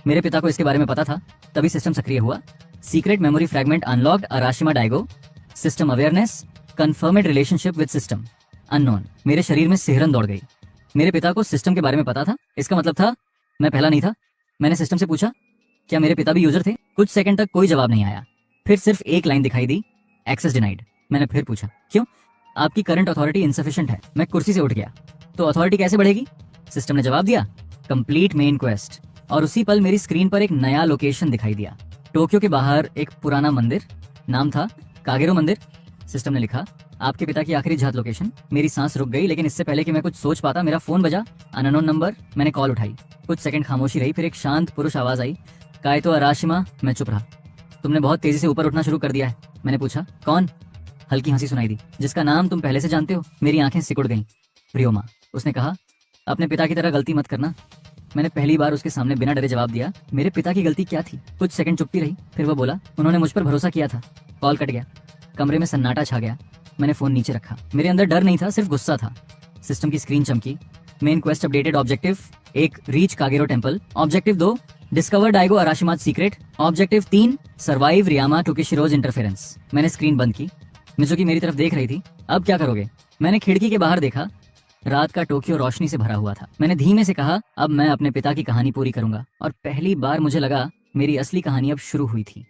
मेरे पिता को इसके बारे में पता था, तभी सिस्टम सक्रिय हुआ। Secret memory fragment unlocked, Arashima Daigo. System awareness, confirmed relationship with system, unknown. मेरे शरीर में सिहरन दौड़ गई। मेरे पिता को सिस्टम के बारे में पता था। इसका मतलब था मैं पहला नहीं था। मैंने सिस्टम से पूछा, क्या मेरे पिता भी यूजर थे? कुछ सेकंड तक कोई जवाब नहीं आया। फिर सिर्फ एक लाइन दिखाई दी, एक्सेस डिनाइड। मैंने फिर पूछा, क्यों? आपकी करंट अथॉरिटी इनसफिशिएंट है। मैं कुर्सी से उठ गया। तो अथॉरिटी कैसे बढ़ेगी? सिस्टम ने जवाब दिया, कंप्लीट मेन क्वेस्ट। और उसी पल मेरी स्क्रीन पर एक नया लोकेशन दिखाई दिया। टोक्यो के बाहर एक पुराना मंदिर, नाम था कागेरो मंदिर। सिस्टम ने लिखा, आपके पिता की आखिरी झात लोकेशन। मेरी सांस रुक गई, लेकिन इससे पहले कि मैं कुछ सोच पाता मेरा फोन बजा। Unknown number. मैंने कॉल उठाई। कुछ सेकंड खामोशी रही, फिर एक शांत पुरुष आवाज आई, कायतो अराशिमा। मैं चुप रहा। तुमने बहुत तेजी से ऊपर उठना शुरू कर दिया है। मैंने पूछा, कौन? हल्की हंसी सुनाई दी, जिसका नाम तुम पहले से जानते हो। मेरी आंखें सिकुड़ गईं। रियोमा। उसने कहा, अपने पिता की तरह गलती मत करना। मैंने पहली बार उसके सामने बिना डरे जवाब दिया, मेरे पिता की गलती क्या थी? कुछ सेकंड चुप्पी रही, फिर वो बोला, उन्होंने मुझ पर भरोसा किया था। कॉल कट गया। कमरे में सन्नाटा छा गया। मैंने फोन नीचे रखा। मेरे अंदर डर नहीं था, सिर्फ गुस्सा था। सिस्टम की स्क्रीन चमकी। Main quest updated. Objective 1, reach Kagero temple. Objective 2, discover Daigo Arashima's secret. Objective 3, survive Ryoma Tsukishiro's interference. मैंने स्क्रीन बंद की। मिजुकी मेरी तरफ देख रही थी। अब क्या करोगे? मैंने खिड़की के बाहर देखा। रात का टोक्यो रोशनी से भरा हुआ था। मैंने धीमे से कहा, अब मैं अपने पिता की कहानी पूरी करूंगा। और पहली बार मुझे लगा मेरी असली कहानी अब शुरू हुई थी।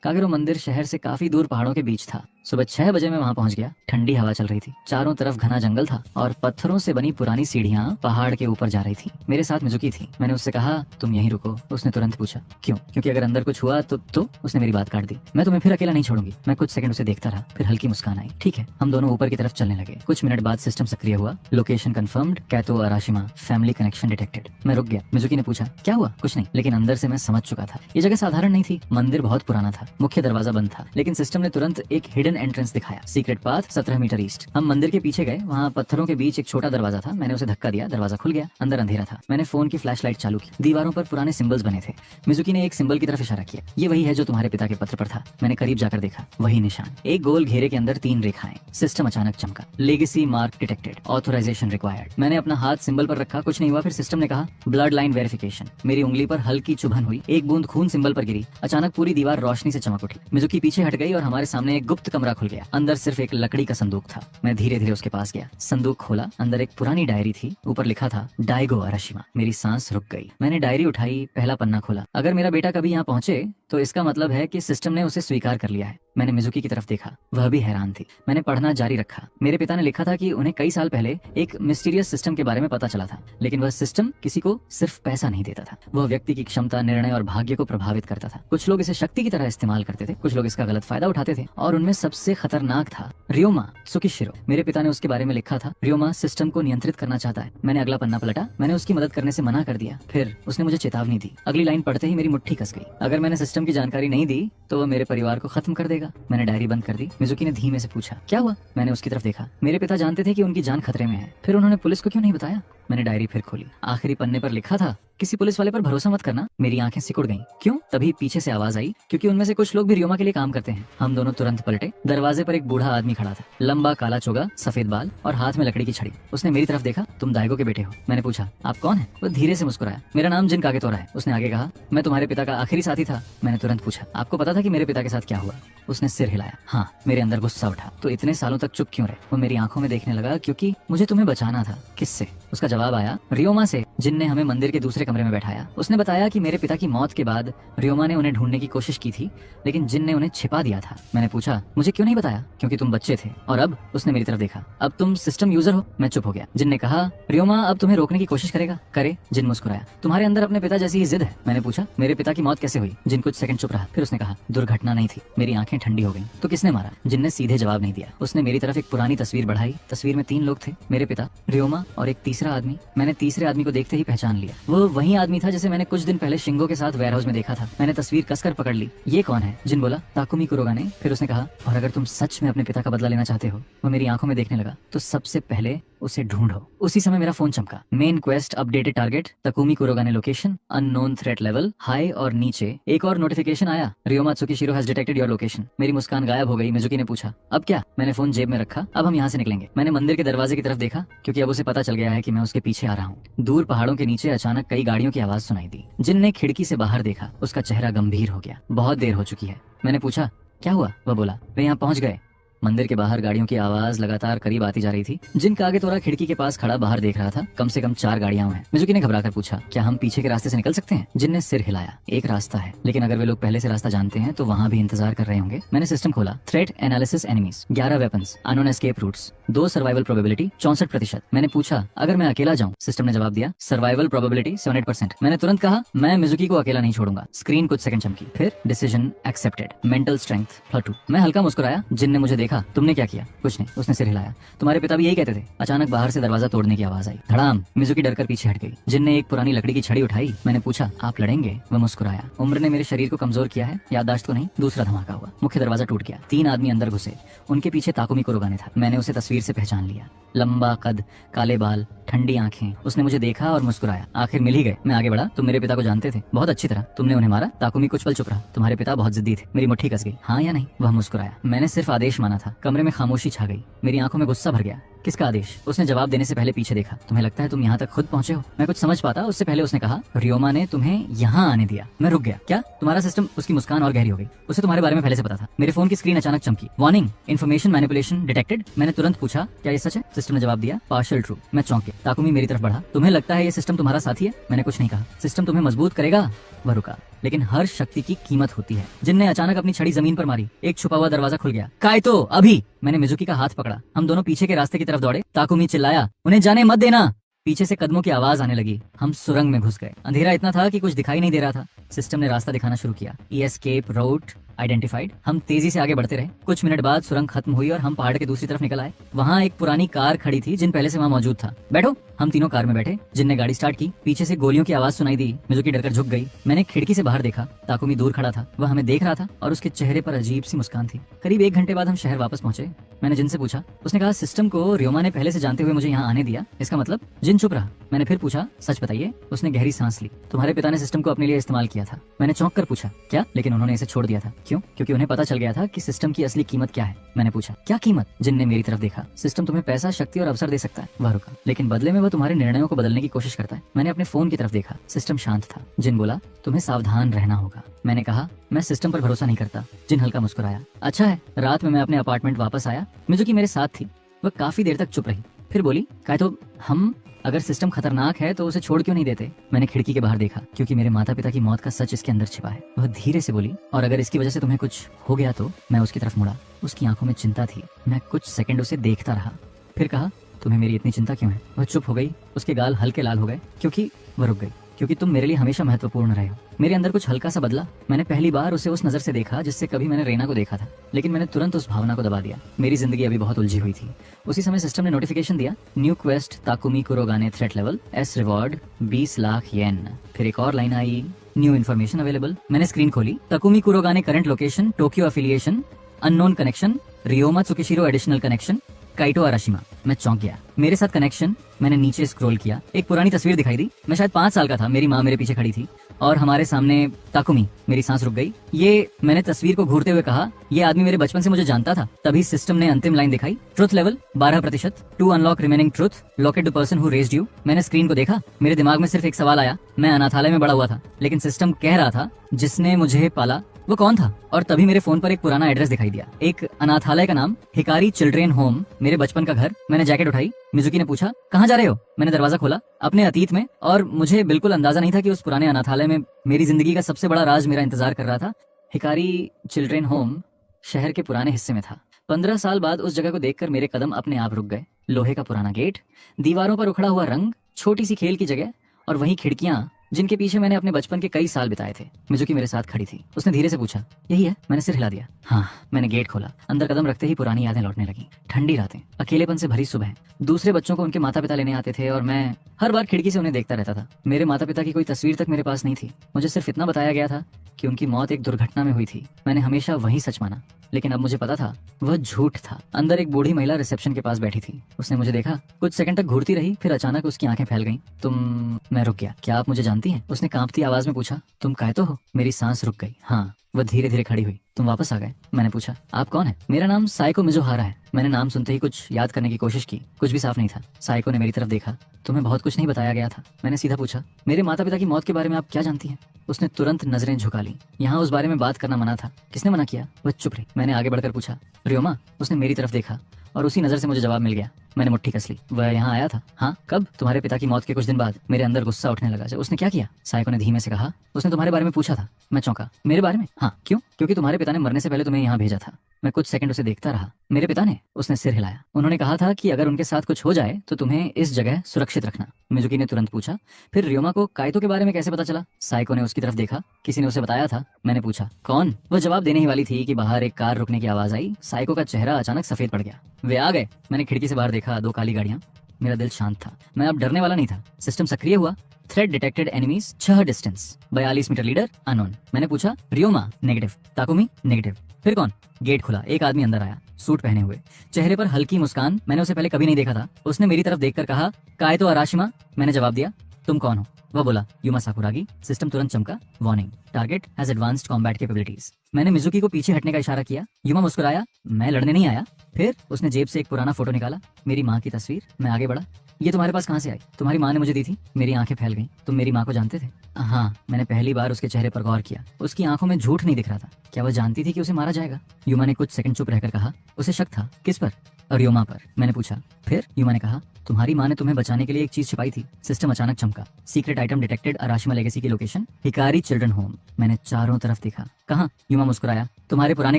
कागेरो मंदिर शहर से काफी दूर पहाड़ों के बीच था। सुबह 6 बजे मैं वहां पहुंच गया। ठंडी हवा चल रही थी। चारों तरफ घना जंगल था और पत्थरों से बनी पुरानी सीढ़ियां पहाड़ के ऊपर जा रही थी। मेरे साथ मिजुकी थी। मैंने उससे कहा, तुम यहीं रुको। उसने तुरंत पूछा, क्यों? क्योंकि अगर अंदर कुछ हुआ तो उसने मेरी बात काट दी। मैं तुम्हें फिर अकेला नहीं छोड़ूंगी। मैं कुछ सेकंड उसे देखता रहा, फिर हल्की मुस्कान आई। ठीक है। हम दोनों ऊपर की तरफ चलने लगे। कुछ मिनट बाद सिस्टम सक्रिय हुआ। लोकेशन कंफर्म्ड, कायतो अराशिमा, फैमिली कनेक्शन डिटेक्टेड। मैं रुक गया। मिजुकी ने पूछा, क्या हुआ? कुछ नहीं। लेकिन अंदर से मैं समझ चुका था, ये जगह साधारण नहीं थी। मंदिर बहुत पुराना था। मुख्य दरवाजा बंद था, लेकिन सिस्टम ने तुरंत एक हिडन एंट्रेंस दिखाया। Secret path 17 metre east. हम मंदिर के पीछे गए। वहाँ पत्थरों के बीच एक छोटा दरवाजा था। मैंने उसे धक्का दिया। दरवाजा खुल गया। अंदर अंधेरा था। मैंने फोन की फ्लैशलाइट चालू की। दीवारों पर पुराने सिंबल्स बने थे। मिजुकी ने एक सिंबल की तरफ इशारा किया। ये वही है जो तुम्हारे पिता के पत्र पर था। मैंने करीब जाकर देखा। वही निशान, एक गोल घेरे के अंदर 3 रेखाएं। सिस्टम अचानक चमका। Legacy mark detected, authorisation required. मैंने अपना हाथ सिंबल पर रखा। कुछ नहीं हुआ। फिर सिस्टम ने कहा, ब्लड लाइन वेरिफिकेशन। मेरी उंगली पर हल्की चुभन हुई। एक बूंद खून सिंबल पर गिरी। अचानक पूरी दीवार रोशनी से चमक उठी। मिजुकी पीछे हट गई और हमारे सामने एक गुप्त कमरा खुल गया। अंदर सिर्फ एक लकड़ी का संदूक था। मैं धीरे धीरे उसके पास गया। संदूक खोला। अंदर एक पुरानी डायरी थी। ऊपर लिखा था, डाइगो अराशिमा। मेरी सांस रुक गई। मैंने डायरी उठाई। पहला पन्ना खोला। अगर मेरा बेटा कभी यहाँ पहुंचे तो इसका मतलब है कि सिस्टम ने उसे स्वीकार कर लिया है। मैंने मिजुकी की तरफ देखा, वह भी हैरान थी। मैंने पढ़ना जारी रखा। मेरे पिता ने लिखा था कि उन्हें कई साल पहले एक मिस्टीरियस सिस्टम के बारे में पता चला था, लेकिन वह सिस्टम किसी को सिर्फ पैसा नहीं देता था, वह व्यक्ति की क्षमता, निर्णय और भाग्य को प्रभावित करता था। कुछ लोग इसे शक्ति की तरह इस्तेमाल करते थे, कुछ लोग इसका गलत फायदा उठाते थे, और उनमें सबसे खतरनाक था रियोमा त्सुकिशिरो। मेरे पिता ने उसके बारे में लिखा था, रियोमा सिस्टम को नियंत्रित करना चाहता है। मैंने अगला पन्ना पलटा। मैंने उसकी मदद करने से मना कर दिया। फिर उसने मुझे चेतावनी दी। अगली लाइन पढ़ते ही मेरी मुट्ठी कस गई। अगर मैंने सिस्टम की जानकारी नहीं दी तो वह मेरे परिवार को खत्म कर देगा। मैंने डायरी बंद कर दी। मिजुकी ने धीमे से पूछा, क्या हुआ? मैंने उसकी तरफ देखा। मेरे पिता जानते थे कि उनकी जान खतरे में है। फिर उन्होंने पुलिस को क्यों नहीं बताया? मैंने डायरी फिर खोली। आखिरी पन्ने पर लिखा था, किसी पुलिस वाले पर भरोसा मत करना। मेरी आंखें सिकुड़ गईं। क्यों? तभी पीछे से आवाज आई, क्योंकि उनमें से कुछ लोग भी रियोमा के लिए काम करते हैं। हम दोनों तुरंत पलटे। दरवाजे पर एक बूढ़ा आदमी खड़ा था, लंबा काला चोगा, सफेद बाल और हाथ में लकड़ी की छड़ी। उसने मेरी तरफ देखा। तुम दाइगो के बेटे हो? मैंने पूछा। आप कौन है? वो धीरे से मुस्कुराया। मेरा नाम जिन कागेतोरा है। उसने आगे कहा, मैं तुम्हारे पिता का आखिरी साथी था। मैंने तुरंत पूछा, आपको पता था कि मेरे पिता के साथ क्या हुआ? उसने सिर हिलाया। हाँ। मेरे अंदर गुस्सा उठा। तो इतने सालों तक चुप क्यों रहे? वो मेरी आंखों में देखने लगा। क्योंकि मुझे तुम्हें बचाना था। किससे? उसका जवाब आया, रियोमा से, जिन ने हमें मंदिर के दूसरे कमरे में बैठाया। उसने बताया कि मेरे पिता की मौत के बाद रियोमा ने उन्हें ढूंढने की कोशिश की थी, लेकिन जिन ने उन्हें छिपा दिया था। मैंने पूछा, मुझे क्यों नहीं बताया? क्योंकि तुम बच्चे थे। और अब? उसने मेरी तरफ देखा। अब तुम सिस्टम यूजर हो। मैं चुप हो गया। जिन ने कहा, रियोमा अब तुम्हें रोकने की कोशिश करेगा। करे? जिन मुस्कुराया। तुम्हारे अंदर अपने पिता जैसी ही जिद है। मैंने पूछा, मेरे पिता की मौत कैसे हुई? जिन कुछ सेकंड चुप रहा। फिर उसने कहा, दुर्घटना नहीं थी। मेरी आंखें ठंडी हो गईं। तो किसने मारा? जिन ने सीधे जवाब नहीं दिया। उसने मेरी तरफ एक पुरानी तस्वीर बढ़ाई। तस्वीर में 3 लोग थे, मेरे पिता, रियोमा और एक तीसरा आदमी। मैंने तीसरे आदमी को देखते ही पहचान लिया। वो वही आदमी था जिसे मैंने कुछ दिन पहले शिंगो के साथ वेयरहाउस में देखा था। मैंने तस्वीर कसकर पकड़ ली। ये कौन है? जिन बोला, ताकुमी कुरोगाने। फिर उसने कहा, और अगर तुम सच में अपने पिता का बदला लेना चाहते हो, वो मेरी आंखों में देखने लगा, तो सबसे पहले उसे ढूंढो। उसी समय मेरा फोन चमका। Main quest updated target Takumi Kurogane location unknown threat level high, और नीचे एक और नोटिफिकेशन आया, Ryoma Tsukishiro has detected your location. मेरी मुस्कान गायब हो गई। मिजुकी ने पूछा, अब क्या? मैंने फोन जेब में रखा। अब हम यहाँ से निकलेंगे। मैंने मंदिर के दरवाजे की तरफ देखा, क्योंकि अब उसे पता चल गया है कि मैं उसके पीछे आ रहा हूँ। दूर पहाड़ों के नीचे अचानक कई गाड़ियों की आवाज सुनाई दी। जिन ने खिड़की से बाहर देखा। उसका चेहरा गंभीर हो गया। बहुत देर हो चुकी है। मैंने पूछा, क्या हुआ? वह बोला, वे यहाँ पहुंच गए। मंदिर के बाहर गाड़ियों की आवाज लगातार करीब आती जा रही थी। जिन कागेतोरा खिड़की के पास खड़ा बाहर देख रहा था। कम से कम 4 गाड़ियां हैं। मिजुकी ने घबराकर पूछा, क्या हम पीछे के रास्ते से निकल सकते हैं? जिन ने सिर हिलाया। एक रास्ता है, लेकिन अगर वे लोग पहले से रास्ता जानते हैं तो वहाँ भी इंतजार कर रहे होंगे। मैंने सिस्टम खोला। Threat analysis enemies 11 weapons, unknown escape routes, 2 survival probability 64%। मैंने पूछा, अगर मैं अकेला जाऊं? सिस्टम ने जवाब दिया, सर्वाइवल प्रोबेबिलिटी 78%। मैंने तुरंत कहा, मैं मिजुकी को अकेला नहीं छोड़ूंगा। स्क्रीन कुछ सेकंड चमकी। फिर डिसीजन एक्सेप्टेड, मेंटल स्ट्रेंथ +2। मैं हल्का मुस्कुराया। जिन ने मुझे देखा। तुमने क्या किया? कुछ नहीं। उसने सिर हिलाया। तुम्हारे पिता भी यही कहते थे। अचानक बाहर से दरवाजा तोड़ने की आवाज आई। धड़ाम। मिजुकी डरकर पीछे हट गई। जिन ने एक पुरानी लकड़ी की छड़ी उठाई। मैंने पूछा, आप लड़ेंगे? वह मुस्कुराया। उम्र ने मेरे शरीर को कमजोर किया है, याददाश्त तो नहीं। दूसरा धमाका हुआ। मुख्य दरवाजा टूट गया। 3 आदमी अंदर घुसे। उनके पीछे ताकुमी कुरोगाने था। मैंने उसे तस्वीर से पहचान लिया। लंबा कद, काले बाल, ठंडी आंखें। उसने मुझे देखा और मुस्कुराया। आखिर मिल ही गए। मैं आगे बढ़ा। तुम मेरे पिता को जानते थे? बहुत अच्छी तरह। तुमने उन्हें मारा? ताकुमी कुछ पल चुप रहा। तुम्हारे पिता बहुत जिद्दी थे। मेरी मुट्ठी कस गई। हाँ या नहीं? वह मुस्कुराया। मैंने सिर्फ आदेश माना था। कमरे में खामोशी छा गई। मेरी आंखों में गुस्सा भर गया। किसका आदेश? उसने जवाब देने से पहले पीछे देखा। तुम्हें लगता है तुम यहाँ तक खुद पहुंचे हो? मैं कुछ समझ पाता उससे पहले उसने कहा, रियोमा ने तुम्हें यहाँ आने दिया। मैं रुक गया। क्या? तुम्हारा सिस्टम? उसकी मुस्कान और गहरी हो गई। उसे तुम्हारे बारे में पहले से पता था। मेरे फोन की स्क्रीन अचानक चमकी। Warning, information manipulation detected. मैंने तुरंत पूछा, क्या ये सच है? सिस्टम ने जवाब दिया, पार्शियल ट्रू। मैं चौंक गया। ताकुमी मेरी तरफ बढ़ा। तुम्हें लगता है ये सिस्टम तुम्हारा साथी है? मैंने कुछ नहीं कहा। सिस्टम तुम्हें मजबूत करेगा। वह रुका। लेकिन हर शक्ति की कीमत होती है। जिन ने अचानक अपनी छड़ी जमीन पर मारी। एक छुपा हुआ दरवाजा खुल गया। काइतो, अभी! मैंने मिजुकी का हाथ पकड़ा। हम दोनों पीछे के रास्ते की तरफ दौड़े। ताकुमी चिल्लाया, उन्हें जाने मत देना। पीछे से कदमों की आवाज आने लगी। हम सुरंग में घुस गए। अंधेरा इतना था कि कुछ दिखाई नहीं दे रहा था। सिस्टम ने रास्ता दिखाना शुरू किया। Escape route identified. हम तेजी से आगे बढ़ते रहे। कुछ मिनट बाद सुरंग खत्म हुई और हम पहाड़ के दूसरी तरफ निकल आए। वहाँ एक पुरानी कार खड़ी थी। जिन पहले से वहाँ मौजूद था। बैठो। हम तीनों कार में बैठे। जिन ने गाड़ी स्टार्ट की। पीछे से गोलियों की आवाज सुनाई दी। मिजुकी डरकर झुक गई। मैंने खिड़की से बाहर देखा। ताकुमी दूर खड़ा था। वह हमें देख रहा था और उसके चेहरे पर अजीब सी मुस्कान थी। करीब 1 घंटे बाद हम शहर वापस पहुंचे। मैंने जिन से पूछा। उसने कहा, सिस्टम को रियोमा ने पहले से जानते हुए मुझे यहाँ आने दिया। इसका मतलब? जिन चुप रहा। मैंने फिर पूछा, सच बताइए। उसने गहरी सांस ली। तुम्हारे पिता ने सिस्टम को अपने लिए इस्तेमाल किया था। मैंने चौंक कर पूछा, क्या? लेकिन उन्होंने इसे छोड़ दिया था। क्यों? क्योंकि उन्हें पता चल गया था कि सिस्टम की असली कीमत क्या है। मैंने पूछा, क्या कीमत? जिन ने मेरी तरफ देखा। सिस्टम तुम्हें पैसा, शक्ति और अवसर दे सकता है। वह रुका। लेकिन बदले में वह तुम्हारे निर्णयों को बदलने की कोशिश करता है। मैंने अपने फोन की तरफ देखा। सिस्टम शांत था। जिन बोला, तुम्हें सावधान रहना होगा। मैंने कहा, मैं सिस्टम पर भरोसा नहीं करता। जिन हल्का मुस्कुराया। अच्छा है। रात में मैं अपने अपार्टमेंट वापस आया। मिजुकी मेरे साथ थी। वह काफी देर तक चुप रही। फिर बोली, काइतो, हम अगर सिस्टम खतरनाक है तो उसे छोड़ क्यों नहीं देते? मैंने खिड़की के बाहर देखा, क्योंकि मेरे माता पिता की मौत का सच इसके अंदर छिपा है। वह धीरे से बोली, और अगर इसकी वजह से तुम्हें कुछ हो गया तो? मैं उसकी तरफ मुड़ा। उसकी आंखों में चिंता थी। मैं कुछ सेकंड उसे देखता रहा, फिर कहा, तुम्हें मेरी इतनी चिंता क्यों है? वह चुप हो गई। उसके गाल हल्के लाल हो गए। क्योंकि वह रुक गई। क्योंकि तुम मेरे लिए हमेशा महत्वपूर्ण रहे हो। मेरे अंदर कुछ हल्का सा बदला। मैंने पहली बार उसे उस नजर से देखा जिससे कभी मैंने रेना को देखा था, लेकिन मैंने तुरंत उस भावना को दबा दिया। मेरी जिंदगी अभी बहुत उलझी हुई थी। उसी समय सिस्टम ने नोटिफिकेशन दिया, new quest Takumi Kurogane threat level, S reward 20 lakh yen. फिर एक और लाइन आई, न्यू इन्फॉर्मेशन अवेलेबल। मैंने स्क्रीन खोली, Takumi Kurogane current location, Tokyo affiliation, unknown connection, Ryoma Tsukishiro additional connection, Kaito Arashima. मैं चौंक गया। मेरे साथ कनेक्शन। मैंने नीचे स्क्रॉल किया, एक पुरानी तस्वीर दिखाई दी। मैं शायद 5 साल का था। मेरी माँ मेरे पीछे खड़ी थी और हमारे सामने ताकुमी। मेरी सांस रुक गई। ये, मैंने तस्वीर को घूरते हुए कहा, ये आदमी मेरे बचपन से मुझे जानता था। तभी सिस्टम ने अंतिम लाइन दिखाई, truth level 12%, to unlock remaining truth, locate the person who raised you. मैंने स्क्रीन को देखा। मेरे दिमाग में सिर्फ एक सवाल आया। मैं अनाथालय में बड़ा हुआ था, लेकिन सिस्टम कह रहा था जिसने मुझे पाला वो कौन था? और तभी मेरे फोन पर एक पुराना एड्रेस दिखाई दिया, एक अनाथालय का नाम, हिकारी चिल्ड्रेन होम, मेरे बचपन का घर। मैंने जैकेट उठाई। मिजुकी ने पूछा, कहाँ जा रहे हो? मैंने दरवाजा खोला, अपने अतीत में, और मुझे बिल्कुल अंदाजा नहीं था कि उस पुराने अनाथालय में मेरी जिंदगी का सबसे बड़ा राज मेरा इंतजार कर रहा था। हिकारी चिल्ड्रेन होम शहर के पुराने हिस्से में था। 15 साल बाद उस जगह को देखकर मेरे कदम अपने आप रुक गए। लोहे का पुराना गेट, दीवारों पर उखड़ा हुआ रंग, छोटी सी खेल की जगह, और वही खिड़कियां जिनके पीछे मैंने अपने बचपन के कई साल बिताए थे। मिजुकी मेरे साथ खड़ी थी। उसने धीरे से पूछा, यही है? मैंने सिर हिला दिया। हाँ। मैंने गेट खोला। अंदर कदम रखते ही पुरानी यादें लौटने लगी। ठंडी रातें, अकेलेपन से भरी सुबह, दूसरे बच्चों को उनके माता पिता लेने आते थे और मैं हर बार खिड़की से उन्हें देखता रहता था। मेरे माता पिता की कोई तस्वीर तक मेरे पास नहीं थी। मुझे सिर्फ इतना बताया गया था कि उनकी मौत एक दुर्घटना में हुई थी। मैंने हमेशा वही सच माना, लेकिन अब मुझे पता था वह झूठ था। अंदर एक बूढ़ी महिला रिसेप्शन के पास बैठी थी। उसने मुझे देखा, कुछ सेकंड तक घूरती रही, फिर अचानक उसकी आंखें फैल गईं। तुम? मैं रुक गया। क्या आप मुझे जानती हैं? उसने कांपती आवाज में पूछा। तुम कायतो हो? मेरी सांस रुक गई। हाँ। वह धीरे धीरे खड़ी हुई। तुम वापस आ गए? मैंने पूछा। आप कौन है? मेरा नाम साइको मिजुहारा है। मैंने नाम सुनते ही कुछ याद करने की कोशिश की। कुछ भी साफ नहीं था। साइको ने मेरी तरफ देखा। तुम्हें बहुत कुछ नहीं बताया गया था। मैंने सीधा पूछा, मेरे माता पिता की मौत के बारे में आप क्या जानती हैं? उसने तुरंत नजरें झुका ली। यहाँ उस बारे में बात करना मना था। किसने मना किया? वह चुप रही। मैंने आगे बढ़कर पूछा, रियोमा? उसने मेरी तरफ देखा और उसी नजर से मुझे जवाब मिल गया। मैंने मुट्ठी कस ली। वह यहाँ आया था? हाँ। कब? तुम्हारे पिता की मौत के कुछ दिन बाद। मेरे अंदर गुस्सा उठने लगा। उसने क्या किया? साइको ने धीमे से कहा, उसने तुम्हारे बारे में पूछा था। मैं चौंका। मेरे बारे में? हाँ। क्यों? क्योंकि तुम्हारे पिता ने मरने से पहले तुम्हें यहाँ भेजा था। मैं कुछ सेकंड उसे देखता रहा। मेरे पिता ने? उसने सिर हिलाया। उन्होंने कहा था कि अगर उनके साथ कुछ हो जाए तो तुम्हें इस जगह सुरक्षित रखना। मिजुकी ने तुरंत पूछा, फिर रियोमा को कायतो के बारे में कैसे पता चला? साइको ने उसकी तरफ देखा। किसी ने उसे बताया था। मैंने पूछा, कौन? वह जवाब देने ही वाली थी कि बाहर एक कार रुकने की आवाज आई। साइको का चेहरा अचानक सफेद पड़ गया। वे आ गए। मैंने खिड़की से बाहर देखा, 2 काली गाड़ियां। मेरा दिल शांत था। मैं अब डरने वाला नहीं था। सिस्टम सक्रिय हुआ। Threat detected enemies 6 distance, 42 metre leader unknown. मैंने पूछा, रियोमा? नेगेटिव। ताकुमी? नेगेटिव। फिर कौन? गेट खुला। एक आदमी अंदर आया, सूट पहने हुए, चेहरे पर हल्की मुस्कान। मैंने उसे पहले कभी नहीं देखा था। उसने मेरी तरफ देखकर कहा, कायतो अराशिमा। मैंने जवाब दिया, तुम कौन हो? वह बोला, युमा साकुरागी। सिस्टम तुरंत चमका, warning, target has advanced combat capabilities. मैंने मिजुकी को पीछे हटने का इशारा किया। युमा मुस्कुराया, मैं लड़ने नहीं आया। फिर उसने जेब से एक पुराना फोटो निकाला, मेरी माँ की तस्वीर। मैं आगे बढ़ा। ये तुम्हारे पास कहाँ से आई? तुम्हारी माँ ने मुझे दी थी। मेरी आंखें फैल गईं। तुम मेरी माँ को जानते थे? हाँ। मैंने पहली बार उसके चेहरे पर गौर किया। उसकी आंखों में झूठ नहीं दिख रहा था। क्या वह जानती थी कि उसे मारा जाएगा? युमा ने कुछ सेकंड चुप रहकर कहा, उसे शक था। किस पर? रियोमा पर। मैंने पूछा, फिर? युमा ने कहा, तुम्हारी माँ ने तुम्हें बचाने के लिए एक चीज छिपाई थी। सिस्टम अचानक चमका। सीक्रेट आइटम डिटेक्टेड, अराशिमा लेगेसी की लोकेशन, हिकारी चिल्ड्रन होम। मैंने चारों तरफ देखा। कहाँ? युमा मुस्कुराया, तुम्हारे पुराने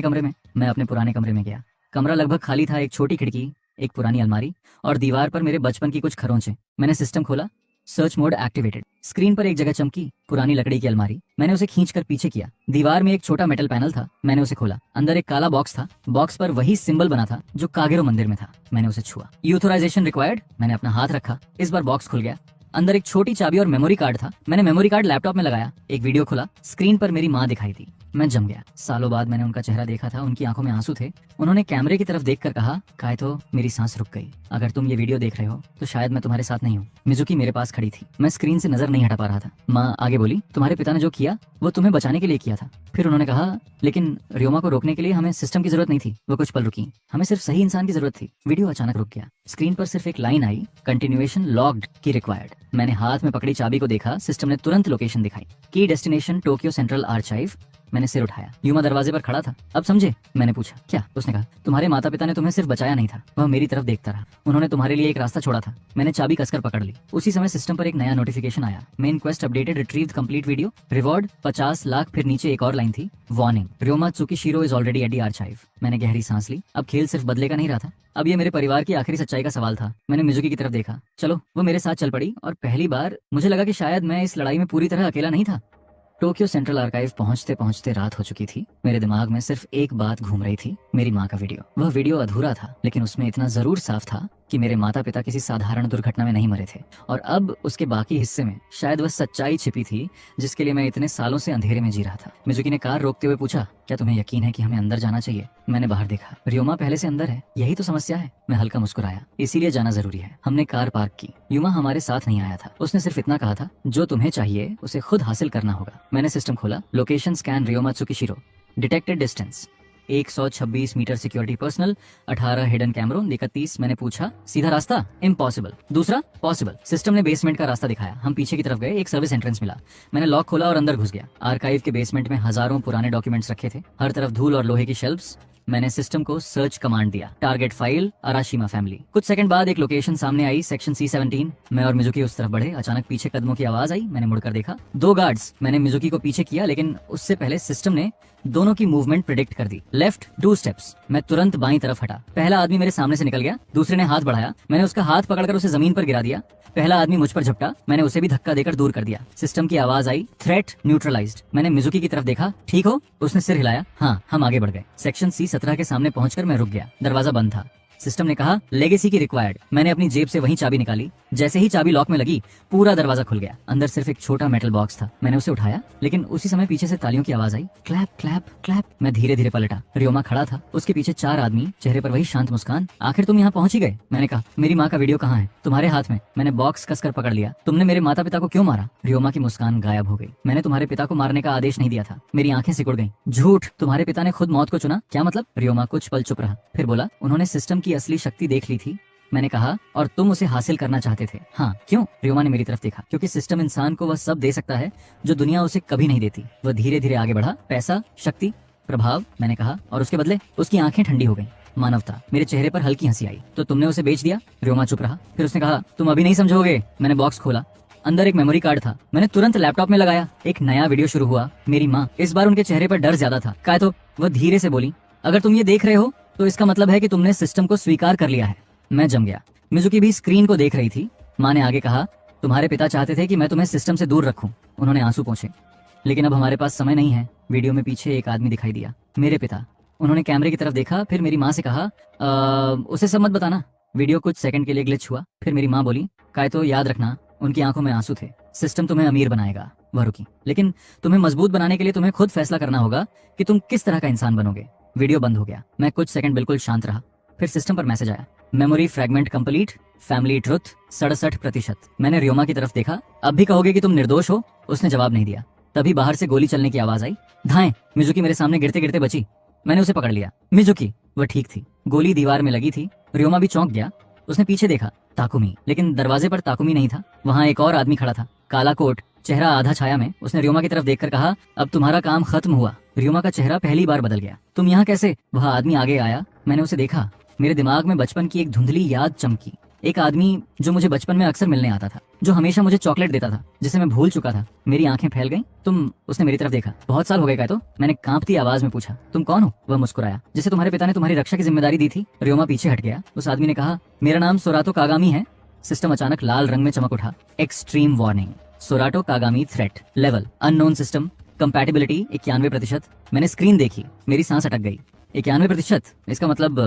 कमरे में। मैं अपने पुराने कमरे में गया। कमरा लगभग खाली था। एक छोटी खिड़की, एक पुरानी अलमारी और दीवार पर मेरे बचपन की कुछ खरोंचें। मैंने सिस्टम खोला। Search mode activated. स्क्रीन पर एक जगह चमकी, पुरानी लकड़ी की अलमारी। मैंने उसे खींचकर पीछे किया। दीवार में एक छोटा मेटल पैनल था। मैंने उसे खोला। अंदर एक काला बॉक्स था। बॉक्स पर वही सिंबल बना था जो कागेरो मंदिर में था। मैंने उसे छुआ। यूथोराइजेशन रिक्वायर्ड। मैंने अपना हाथ रखा। इस बार बॉक्स खुल गया। अंदर एक छोटी चाबी और मेमोरी कार्ड था। मैंने मेमोरी कार्ड लैपटॉप में लगाया। एक वीडियो खुला। स्क्रीन पर मेरी माँ दिखाई दी। मैं जम गया। सालों बाद मैंने उनका चेहरा देखा था। उनकी आंखों में आंसू थे। उन्होंने कैमरे की तरफ देखकर कहा, कायतो, मेरी सांस रुक गई। अगर तुम ये वीडियो देख रहे हो तो शायद मैं तुम्हारे साथ नहीं हूँ। मिजुकी मेरे पास खड़ी थी। मैं स्क्रीन से नजर नहीं हटा पा रहा था। माँ आगे बोली, तुम्हारे पिता ने जो किया वो तुम्हें बचाने के लिए किया था। फिर उन्होंने कहा, लेकिन रियोमा को रोकने के लिए हमें सिस्टम की जरूरत नहीं थी। वो कुछ पल रुकी। हमें सिर्फ सही इंसान की जरूरत थी। वीडियो अचानक रुक गया। स्क्रीन पर सिर्फ एक लाइन आई, कंटिन्यूएशन लॉक्ड की रिक्वायर्ड। मैंने हाथ में पकड़ी चाबी को देखा। सिस्टम ने तुरंत लोकेशन दिखाई। की डेस्टिनेशन टोक्यो सेंट्रल आर्चाइव, मैंने सिर उठाया। युमा दरवाजे पर खड़ा था। अब समझे? मैंने पूछा। क्या? उसने कहा, तुम्हारे माता पिता ने तुम्हें सिर्फ बचाया नहीं था, वह मेरी तरफ देखता रहा। उन्होंने तुम्हारे लिए एक रास्ता छोड़ा था। मैंने चाबी कसकर पकड़ ली। उसी समय सिस्टम पर एक नया नोटिफिकेशन आया। Main quest updated, retrieved complete video, reward 50 lakh. फिर नीचे एक और लाइन थी, warning, Ryoma Tsukishiro is already at the archive. मैंने गहरी सांस ली। अब खेल सिर्फ बदले का नहीं रहा था, अब ये मेरे परिवार की आखिरी सच्चाई का सवाल था। मैंने मिजुकी की तरफ देखा। चलो, वो मेरे साथ चल पड़ी और पहली बार मुझे लगा कि शायद मैं इस लड़ाई में पूरी तरह अकेला नहीं था। टोक्यो सेंट्रल आर्काइव पहुंचते पहुंचते रात हो चुकी थी। मेरे दिमाग में सिर्फ एक बात घूम रही थी, मेरी माँ का वीडियो। वह वीडियो अधूरा था, लेकिन उसमें इतना जरूर साफ था कि मेरे माता पिता किसी साधारण दुर्घटना में नहीं मरे थे, और अब उसके बाकी हिस्से में शायद वह सच्चाई छिपी थी जिसके लिए मैं इतने सालों से अंधेरे में जी रहा था। मिजुकी ने कार रोकते हुए पूछा, क्या तुम्हें यकीन है कि हमें अंदर जाना चाहिए? मैंने बाहर देखा। रियोमा पहले से अंदर है, यही तो समस्या है। मैं हल्का मुस्कुराया। इसीलिए जाना जरूरी है। हमने कार पार्क की। युमा हमारे साथ नहीं आया था। उसने सिर्फ इतना कहा था, जो तुम्हें चाहिए उसे खुद हासिल करना होगा। मैंने सिस्टम खोला। Location scan, Ryoma Tsukishiro, detected distance 126 meter, security personnel, 18 hidden कैमरों, 31। मैंने पूछा, सीधा रास्ता? इम्पॉसिबल। दूसरा? पॉसिबल। सिस्टम ने बेसमेंट का रास्ता दिखाया। हम पीछे की तरफ गए। एक सर्विस एंट्रेंस मिला। मैंने लॉक खोला और अंदर घुस गया। आर्काइव के बेसमेंट में हजारों पुराने डॉक्यूमेंट्स रखे थे, हर तरफ धूल और लोहे की शेल्फ्स। मैंने सिस्टम को सर्च कमांड दिया, टारगेट फाइल, अराशिमा फैमिली। कुछ सेकंड बाद एक लोकेशन सामने आई, सेक्शन C17। मैं और मिजुकी उस तरफ बढ़े। अचानक पीछे कदमों की आवाज आई। मैंने मुड़कर देखा, 2 गार्ड्स। मैंने मिजुकी को पीछे किया, लेकिन उससे पहले सिस्टम ने दोनों की मूवमेंट प्रिडिक्ट कर दी। Left 2 steps. मैं तुरंत बाईं तरफ हटा। पहला आदमी मेरे सामने से निकल गया। दूसरे ने हाथ बढ़ाया। मैंने उसका हाथ पकड़कर उसे जमीन पर गिरा दिया। पहला आदमी मुझ पर झपटा। मैंने उसे भी धक्का देकर दूर कर दिया। सिस्टम की आवाज आई, थ्रेट न्यूट्रलाइज्ड। मैंने मिजुकी की तरफ देखा। ठीक हो? उसने सिर हिलाया। हाँ। हम आगे बढ़ गए। सेक्शन C17 के सामने पहुंचकर मैं रुक गया। दरवाजा बंद था। सिस्टम ने कहा, लेगेसी की रिक्वायर्ड। मैंने अपनी जेब से वहीं चाबी निकाली। जैसे ही चाबी लॉक में लगी, पूरा दरवाजा खुल गया। अंदर सिर्फ एक छोटा मेटल बॉक्स था। मैंने उसे उठाया, लेकिन उसी समय पीछे से तालियों की आवाज आई, क्लैप क्लैप क्लैप। मैं धीरे धीरे पलटा। रियोमा खड़ा था, उसके पीछे 4 आदमी, चेहरे पर वही शांत मुस्कान। आखिर तुम यहाँ पहुंच ही गए। मैंने कहा, मेरी माँ का वीडियो कहाँ है? तुम्हारे हाथ में। मैंने बॉक्स कसकर पकड़ लिया। तुमने मेरे माता पिता को क्यों मारा? रियोमा की मुस्कान गायब हो गई। मैंने तुम्हारे पिता को मारने का आदेश नहीं दिया था। मेरी आंखें सिकुड़ गईं। झूठ। तुम्हारे पिता ने खुद मौत को चुना? क्या मतलब? रियोमा कुछ पल चुप रहा, फिर बोला, उन्होंने सिस्टम की असली शक्ति देख ली थी। मैंने कहा, और तुम उसे हासिल करना चाहते थे? हाँ। क्यों? रियोमा ने मेरी तरफ देखा। क्योंकि सिस्टम इंसान को वह सब दे सकता है जो दुनिया उसे कभी नहीं देती। वह धीरे धीरे आगे बढ़ा। पैसा, शक्ति, प्रभाव। मैंने कहा, और उसके बदले? उसकी आंखें ठंडी हो गईं। मानवता। मेरे चेहरे पर हल्की हंसी आई। तो तुमने उसे बेच दिया? रियोमा चुप रहा, फिर उसने कहा, तुम अभी नहीं समझोगे। मैंने बॉक्स खोला। अंदर एक मेमोरी कार्ड था। मैंने तुरंत लैपटॉप में लगाया। एक नया वीडियो शुरू हुआ। मेरी माँ। इस बार उनके चेहरे पर डर ज्यादा था। कहा तो वह धीरे से बोली, अगर तुम ये देख रहे हो तो इसका मतलब है कि तुमने सिस्टम को स्वीकार कर लिया है। मैं जम गया। मिजुकी भी स्क्रीन को देख रही थी। माँ ने आगे कहा, तुम्हारे पिता चाहते थे कि मैं तुम्हें सिस्टम से दूर रखूं। उन्होंने आंसू पोंछे। लेकिन अब हमारे पास समय नहीं है। वीडियो में पीछे एक आदमी दिखाई दिया, मेरे पिता। उन्होंने कैमरे की तरफ देखा, फिर मेरी माँ से कहा, उसे सब मत बताना। वीडियो कुछ सेकंड के लिए ग्लिच हुआ, फिर मेरी माँ बोली, काय तो याद रखना। उनकी आंखों में आंसू थे। सिस्टम तुम्हें अमीर बनाएगा। वह रुकी। लेकिन तुम्हें मजबूत बनाने के लिए तुम्हें खुद फैसला करना होगा कि तुम किस तरह का इंसान बनोगे। वीडियो बंद हो गया। मैं कुछ सेकंड बिल्कुल शांत रहा, फिर सिस्टम पर मैसेज आया, memory fragment complete, family truth 67%। मैंने रियोमा की तरफ देखा। अब भी कहोगे कि तुम निर्दोष हो? उसने जवाब नहीं दिया। तभी बाहर से गोली चलने की आवाज आई। धाएं। मिजुकी मेरे सामने गिरते गिरते बची। मैंने उसे पकड़ लिया। मिजुकी। वह ठीक थी। गोली दीवार में लगी थी। रियोमा भी चौंक गया। उसने पीछे देखा, ताकुमी। लेकिन दरवाजे पर ताकुमी नहीं था। वहाँ एक और आदमी खड़ा था, काला कोट, चेहरा आधा छाया में। उसने रियोमा की तरफ देखकर कहा, अब तुम्हारा काम खत्म हुआ। रियोमा का चेहरा पहली बार बदल गया। तुम यहाँ कैसे? वह आदमी आगे आया। मैंने उसे देखा। मेरे दिमाग में बचपन की एक धुंधली याद चमकी। एक आदमी जो मुझे बचपन में अक्सर मिलने आता था, जो हमेशा मुझे चॉकलेट देता था, जिसे मैं भूल चुका था। मेरी आंखें फैल गईं। तुम? उसने मेरी तरफ देखा। बहुत साल हो गए क्या? तो मैंने कांपती आवाज में पूछा, तुम कौन हो? वह मुस्कुराया। जिसे तुम्हारे पिता ने तुम्हारी रक्षा की जिम्मेदारी दी थी। रियोमा पीछे हट गया। उस आदमी ने कहा, मेरा नाम सोरातो कागामी है। सिस्टम अचानक लाल रंग में चमक उठा। Extreme warning, Sorato Kagami threat level unknown system, compatibility 91%। मैंने स्क्रीन देखी, मेरी सांस अटक गई। 91%? इसका मतलब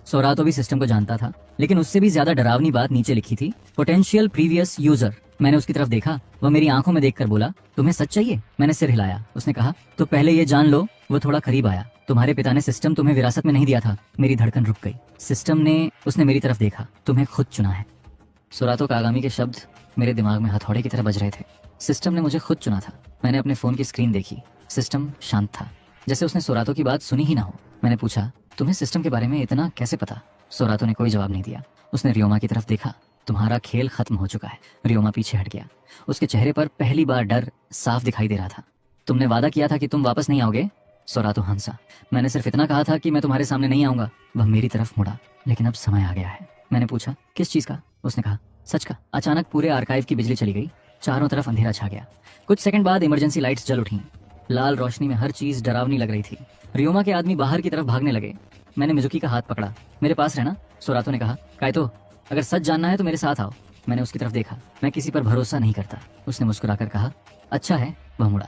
सोरातो भी सिस्टम को जानता था। लेकिन उससे भी ज्यादा डरावनी बात नीचे लिखी थी, पोटेंशियल प्रीवियस यूजर। मैंने उसकी तरफ देखा। वह मेरी आंखों में देखकर बोला, तुम्हें सच चाहिए? मैंने सिर हिलाया। उसने कहा, तो पहले ये जान लो। वो थोड़ा करीब आया। तुम्हारे पिता ने सिस्टम तुम्हें विरासत में नहीं दिया था। मेरी धड़कन रुक गई। सिस्टम ने, उसने मेरी तरफ देखा, तुम्हें खुद चुना है। सोरातो कागामी के शब्द मेरे दिमाग में हथौड़े की तरह बज रहे थे। सिस्टम ने मुझे खुद चुना था। मैंने अपने फोन की स्क्रीन देखी। सिस्टम शांत था, जैसे उसने सोरातो की बात सुनी ही ना हो। मैंने पूछा, तुम्हें सिस्टम के बारे में इतना कैसे पता? सोरातो ने कोई जवाब नहीं दिया। उसने रियोमा की तरफ देखा। तुम्हारा खेल खत्म हो चुका है। रियोमा पीछे हट गया। उसके चेहरे पर पहली बार डर साफ दिखाई दे रहा था। तुमने वादा किया था कि तुम वापस नहीं आओगे। सोरातो हंसा। मैंने सिर्फ इतना कहा था कि मैं तुम्हारे सामने नहीं आऊंगा। वह मेरी तरफ मुड़ा। लेकिन अब समय आ गया है। मैंने पूछा, किस चीज का? उसने कहा, सच का। अचानक पूरे आर्काइव की बिजली चली गई। चारों तरफ अंधेरा छा गया। कुछ सेकंड बाद इमरजेंसी लाइट्स जल उठी। लाल रोशनी में हर चीज डरावनी लग रही थी। रियोमा के आदमी बाहर की तरफ भागने लगे। मैंने मिजुकी का हाथ पकड़ा। मेरे पास रहना, सोरातो ने कहा। काइतो, अगर सच जानना है तो मेरे साथ आओ। मैंने उसकी तरफ देखा। मैं किसी पर भरोसा नहीं करता। उसने मुस्कुराकर कहा, अच्छा है। वह मुड़ा।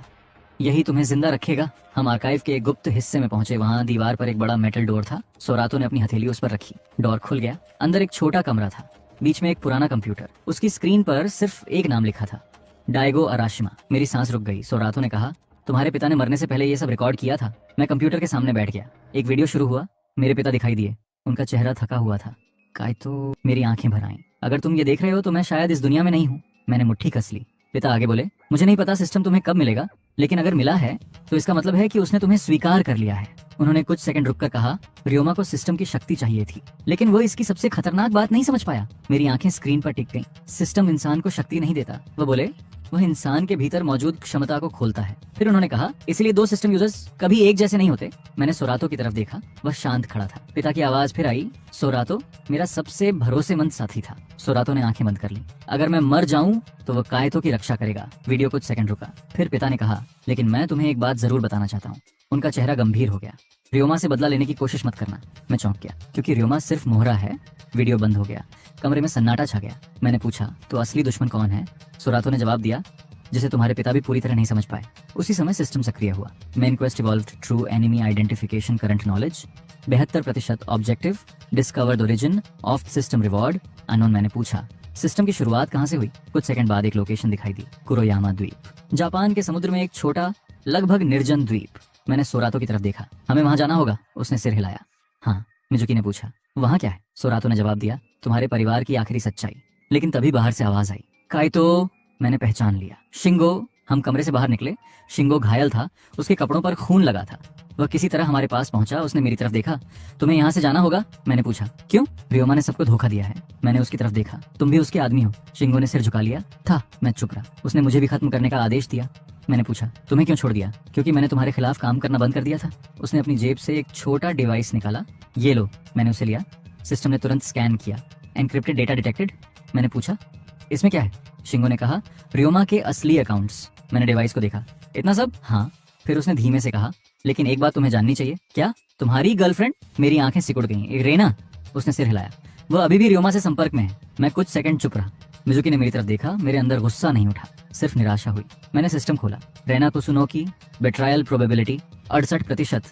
यही तुम्हें जिंदा रखेगा। हम आर्काइव के एक गुप्त हिस्से में पहुंचे। वहां दीवार पर एक बड़ा मेटल डोर था। सोरातो ने अपनी हथेली उस पर रखी। डोर खुल गया। अंदर एक छोटा कमरा था। बीच में एक पुराना कंप्यूटर। उसकी स्क्रीन पर सिर्फ एक नाम लिखा था, डाइगो अराशिमा। मेरी सांस रुक गई। सोरातो ने कहा, तुम्हारे पिता ने मरने से पहले ये सब रिकॉर्ड किया था। मैं कंप्यूटर के सामने बैठ गया। एक वीडियो शुरू हुआ। मेरे पिता दिखाई दिए। उनका चेहरा थका हुआ था। काइतो, मेरी आंखें भर आईं। अगर तुम ये देख रहे हो तो मैं शायद इस दुनिया में नहीं हूँ। मैंने मुट्ठी कस ली। पिता आगे बोले, मुझे नहीं पता सिस्टम तुम्हें कब मिलेगा, लेकिन अगर मिला है तो इसका मतलब है कि उसने तुम्हें स्वीकार कर लिया है। उन्होंने कुछ सेकंड रुककर कहा, रियोमा को सिस्टम की शक्ति चाहिए थी, लेकिन वो इसकी सबसे खतरनाक बात नहीं समझ पाया। मेरी आंखें स्क्रीन पर टिक गईं। सिस्टम इंसान को शक्ति नहीं देता, वो बोले, वह इंसान के भीतर मौजूद क्षमता को खोलता है। फिर उन्होंने कहा, इसलिए दो सिस्टम यूजर्स कभी एक जैसे नहीं होते। मैंने सोरातो की तरफ देखा। वह शांत खड़ा था। पिता की आवाज फिर आई, सोरातो मेरा सबसे भरोसेमंद साथी था। सोरातो ने आंखें बंद कर ली। अगर मैं मर जाऊं तो वह काइतो की रक्षा करेगा। वीडियो कुछ सेकंड रुका। फिर पिता ने कहा, लेकिन मैं तुम्हें एक बात जरूर बताना चाहता हूँ। उनका चेहरा गंभीर हो गया। रियोमा से बदला लेने की कोशिश मत करना। मैं चौंक गया, क्योंकि रियोमा सिर्फ मोहरा है। वीडियो बंद हो गया। कमरे में सन्नाटा छा गया। मैंने पूछा, तो असली दुश्मन कौन है? सोरातो ने जवाब दिया, जिसे तुम्हारे पिता भी पूरी तरह नहीं समझ पाए। उसी समय सिस्टम सक्रिय हुआ। Main quest evolved true enemy identification current knowledge 72% objective discover the origin of system reward unknown. मैंने पूछा, सिस्टम की शुरुआत कहाँ से हुई? कुछ सेकंड बाद एक लोकेशन दिखाई दी, कुरोयामा द्वीप। जापान के समुद्र में एक छोटा लगभग निर्जन द्वीप। मैंने सोरातो की तरफ देखा। हमें वहां जाना होगा। उसने सिर हिलाया। हाँ। मिजुकी ने पूछा, वहां क्या है? सोरातो ने जवाब दिया, तुम्हारे परिवार की आखिरी सच्चाई। लेकिन तभी बाहर से आवाज आई, काइतो। मैंने पहचान लिया, शिंगो। हम कमरे से बाहर निकले। शिंगो घायल था। उसके कपड़ों पर खून लगा था। वह किसी तरह हमारे पास पहुंचा। उसने मेरी तरफ देखा। तुम्हें यहाँ से जाना होगा। मैंने पूछा, क्यों? रियोमा ने सबको धोखा दिया है। मैंने उसकी तरफ देखा। तुम भी उसके आदमी हो। शिंगो ने सिर झुका लिया था। मैं चुप रहा। उसने मुझे भी खत्म करने का आदेश दिया। मैंने पूछा, तुम्हें क्यों छोड़ दिया? क्योंकि मैंने तुम्हारे खिलाफ काम करना बंद कर दिया था। उसने अपनी जेब से एक छोटा डिवाइस निकाला। ये लो। मैंने उसे लिया। सिस्टम ने तुरंत स्कैन किया। Encrypted data detected. मैंने पूछा, इसमें क्या है? शिंगो ने कहा, रियोमा के असली अकाउंट्स। मैंने डिवाइस को देखा। इतना सब? हाँ। फिर उसने धीमे से कहा, लेकिन एक बात तुम्हें जाननी चाहिए। क्या? तुम्हारी गर्लफ्रेंड? मेरी आंखें सिकुड़ गईं। रेना? उसने सिर हिलाया। वह अभी भी रियोमा से संपर्क में है। मैं कुछ सेकंड चुप रहा। मिजुकी ने मेरी तरफ देखा। मेरे अंदर गुस्सा नहीं उठा, सिर्फ निराशा हुई। मैंने सिस्टम खोला। रेना कुसुनोकी बेट्रायल प्रोबेबिलिटी 68%,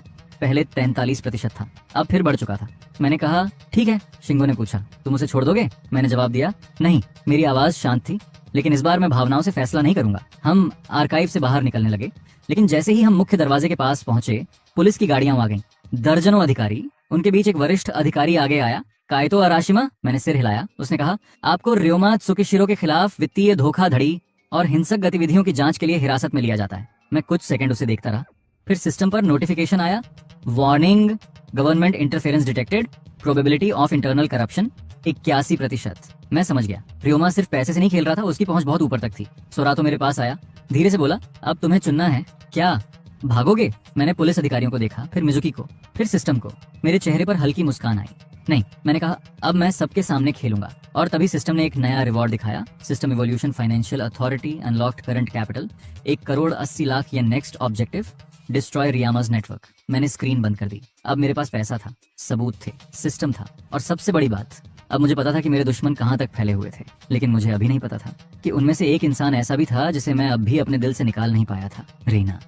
पहले 43% था, अब फिर बढ़ चुका था। मैंने कहा, ठीक है। शिंगो ने पूछा, तुम उसे छोड़ दोगे? मैंने जवाब दिया, नहीं। मेरी आवाज शांत थी, लेकिन इस बार मैं भावनाओं से फैसला नहीं करूंगा। हम आर्काइव से बाहर निकलने लगे, लेकिन जैसे ही हम मुख्य दरवाजे के पास पहुंचे, पुलिस की गाड़ियां आ गईं। दर्जनों अधिकारी। उनके बीच एक वरिष्ठ अधिकारी आगे आया। काइतो अराशिमा? मैंने सिर हिलाया। उसने कहा, आपको रियोमा त्सुकिशिरो के खिलाफ वित्तीय धोखाधड़ी और हिंसक गतिविधियों की जांच के लिए हिरासत में लिया जाता है। मैं कुछ सेकंड उसे देखता रहा। फिर सिस्टम पर नोटिफिकेशन आया, warning, government interference detected, probability of internal corruption 81%। मैं समझ गया, रियोमा सिर्फ पैसे से नहीं खेल रहा था, उसकी पहुंच बहुत ऊपर तक थी। सोरातो मेरे पास आया, धीरे से बोला, अब तुम्हें चुनना है। क्या भागोगे? मैंने पुलिस अधिकारियों को देखा, फिर मिजुकी को, फिर सिस्टम को। मेरे चेहरे पर हल्की मुस्कान आई। नहीं, मैंने कहा, अब मैं सबके सामने खेलूंगा। और तभी सिस्टम ने एक नया रिवॉर्ड दिखाया। System evolution financial authority unlocked current capital 1,80,00,000 या नेक्स्ट ऑब्जेक्टिव डिस्ट्रॉय रियामाज नेटवर्क। मैंने स्क्रीन बंद कर दी। अब मेरे पास पैसा था, सबूत थे, सिस्टम था, और सबसे बड़ी बात, अब मुझे पता था कि मेरे दुश्मन कहां तक फैले हुए थे। लेकिन मुझे अभी नहीं पता था कि उनमें से एक इंसान ऐसा भी था जिसे मैं अब भी अपने दिल से निकाल नहीं पाया था, रीना।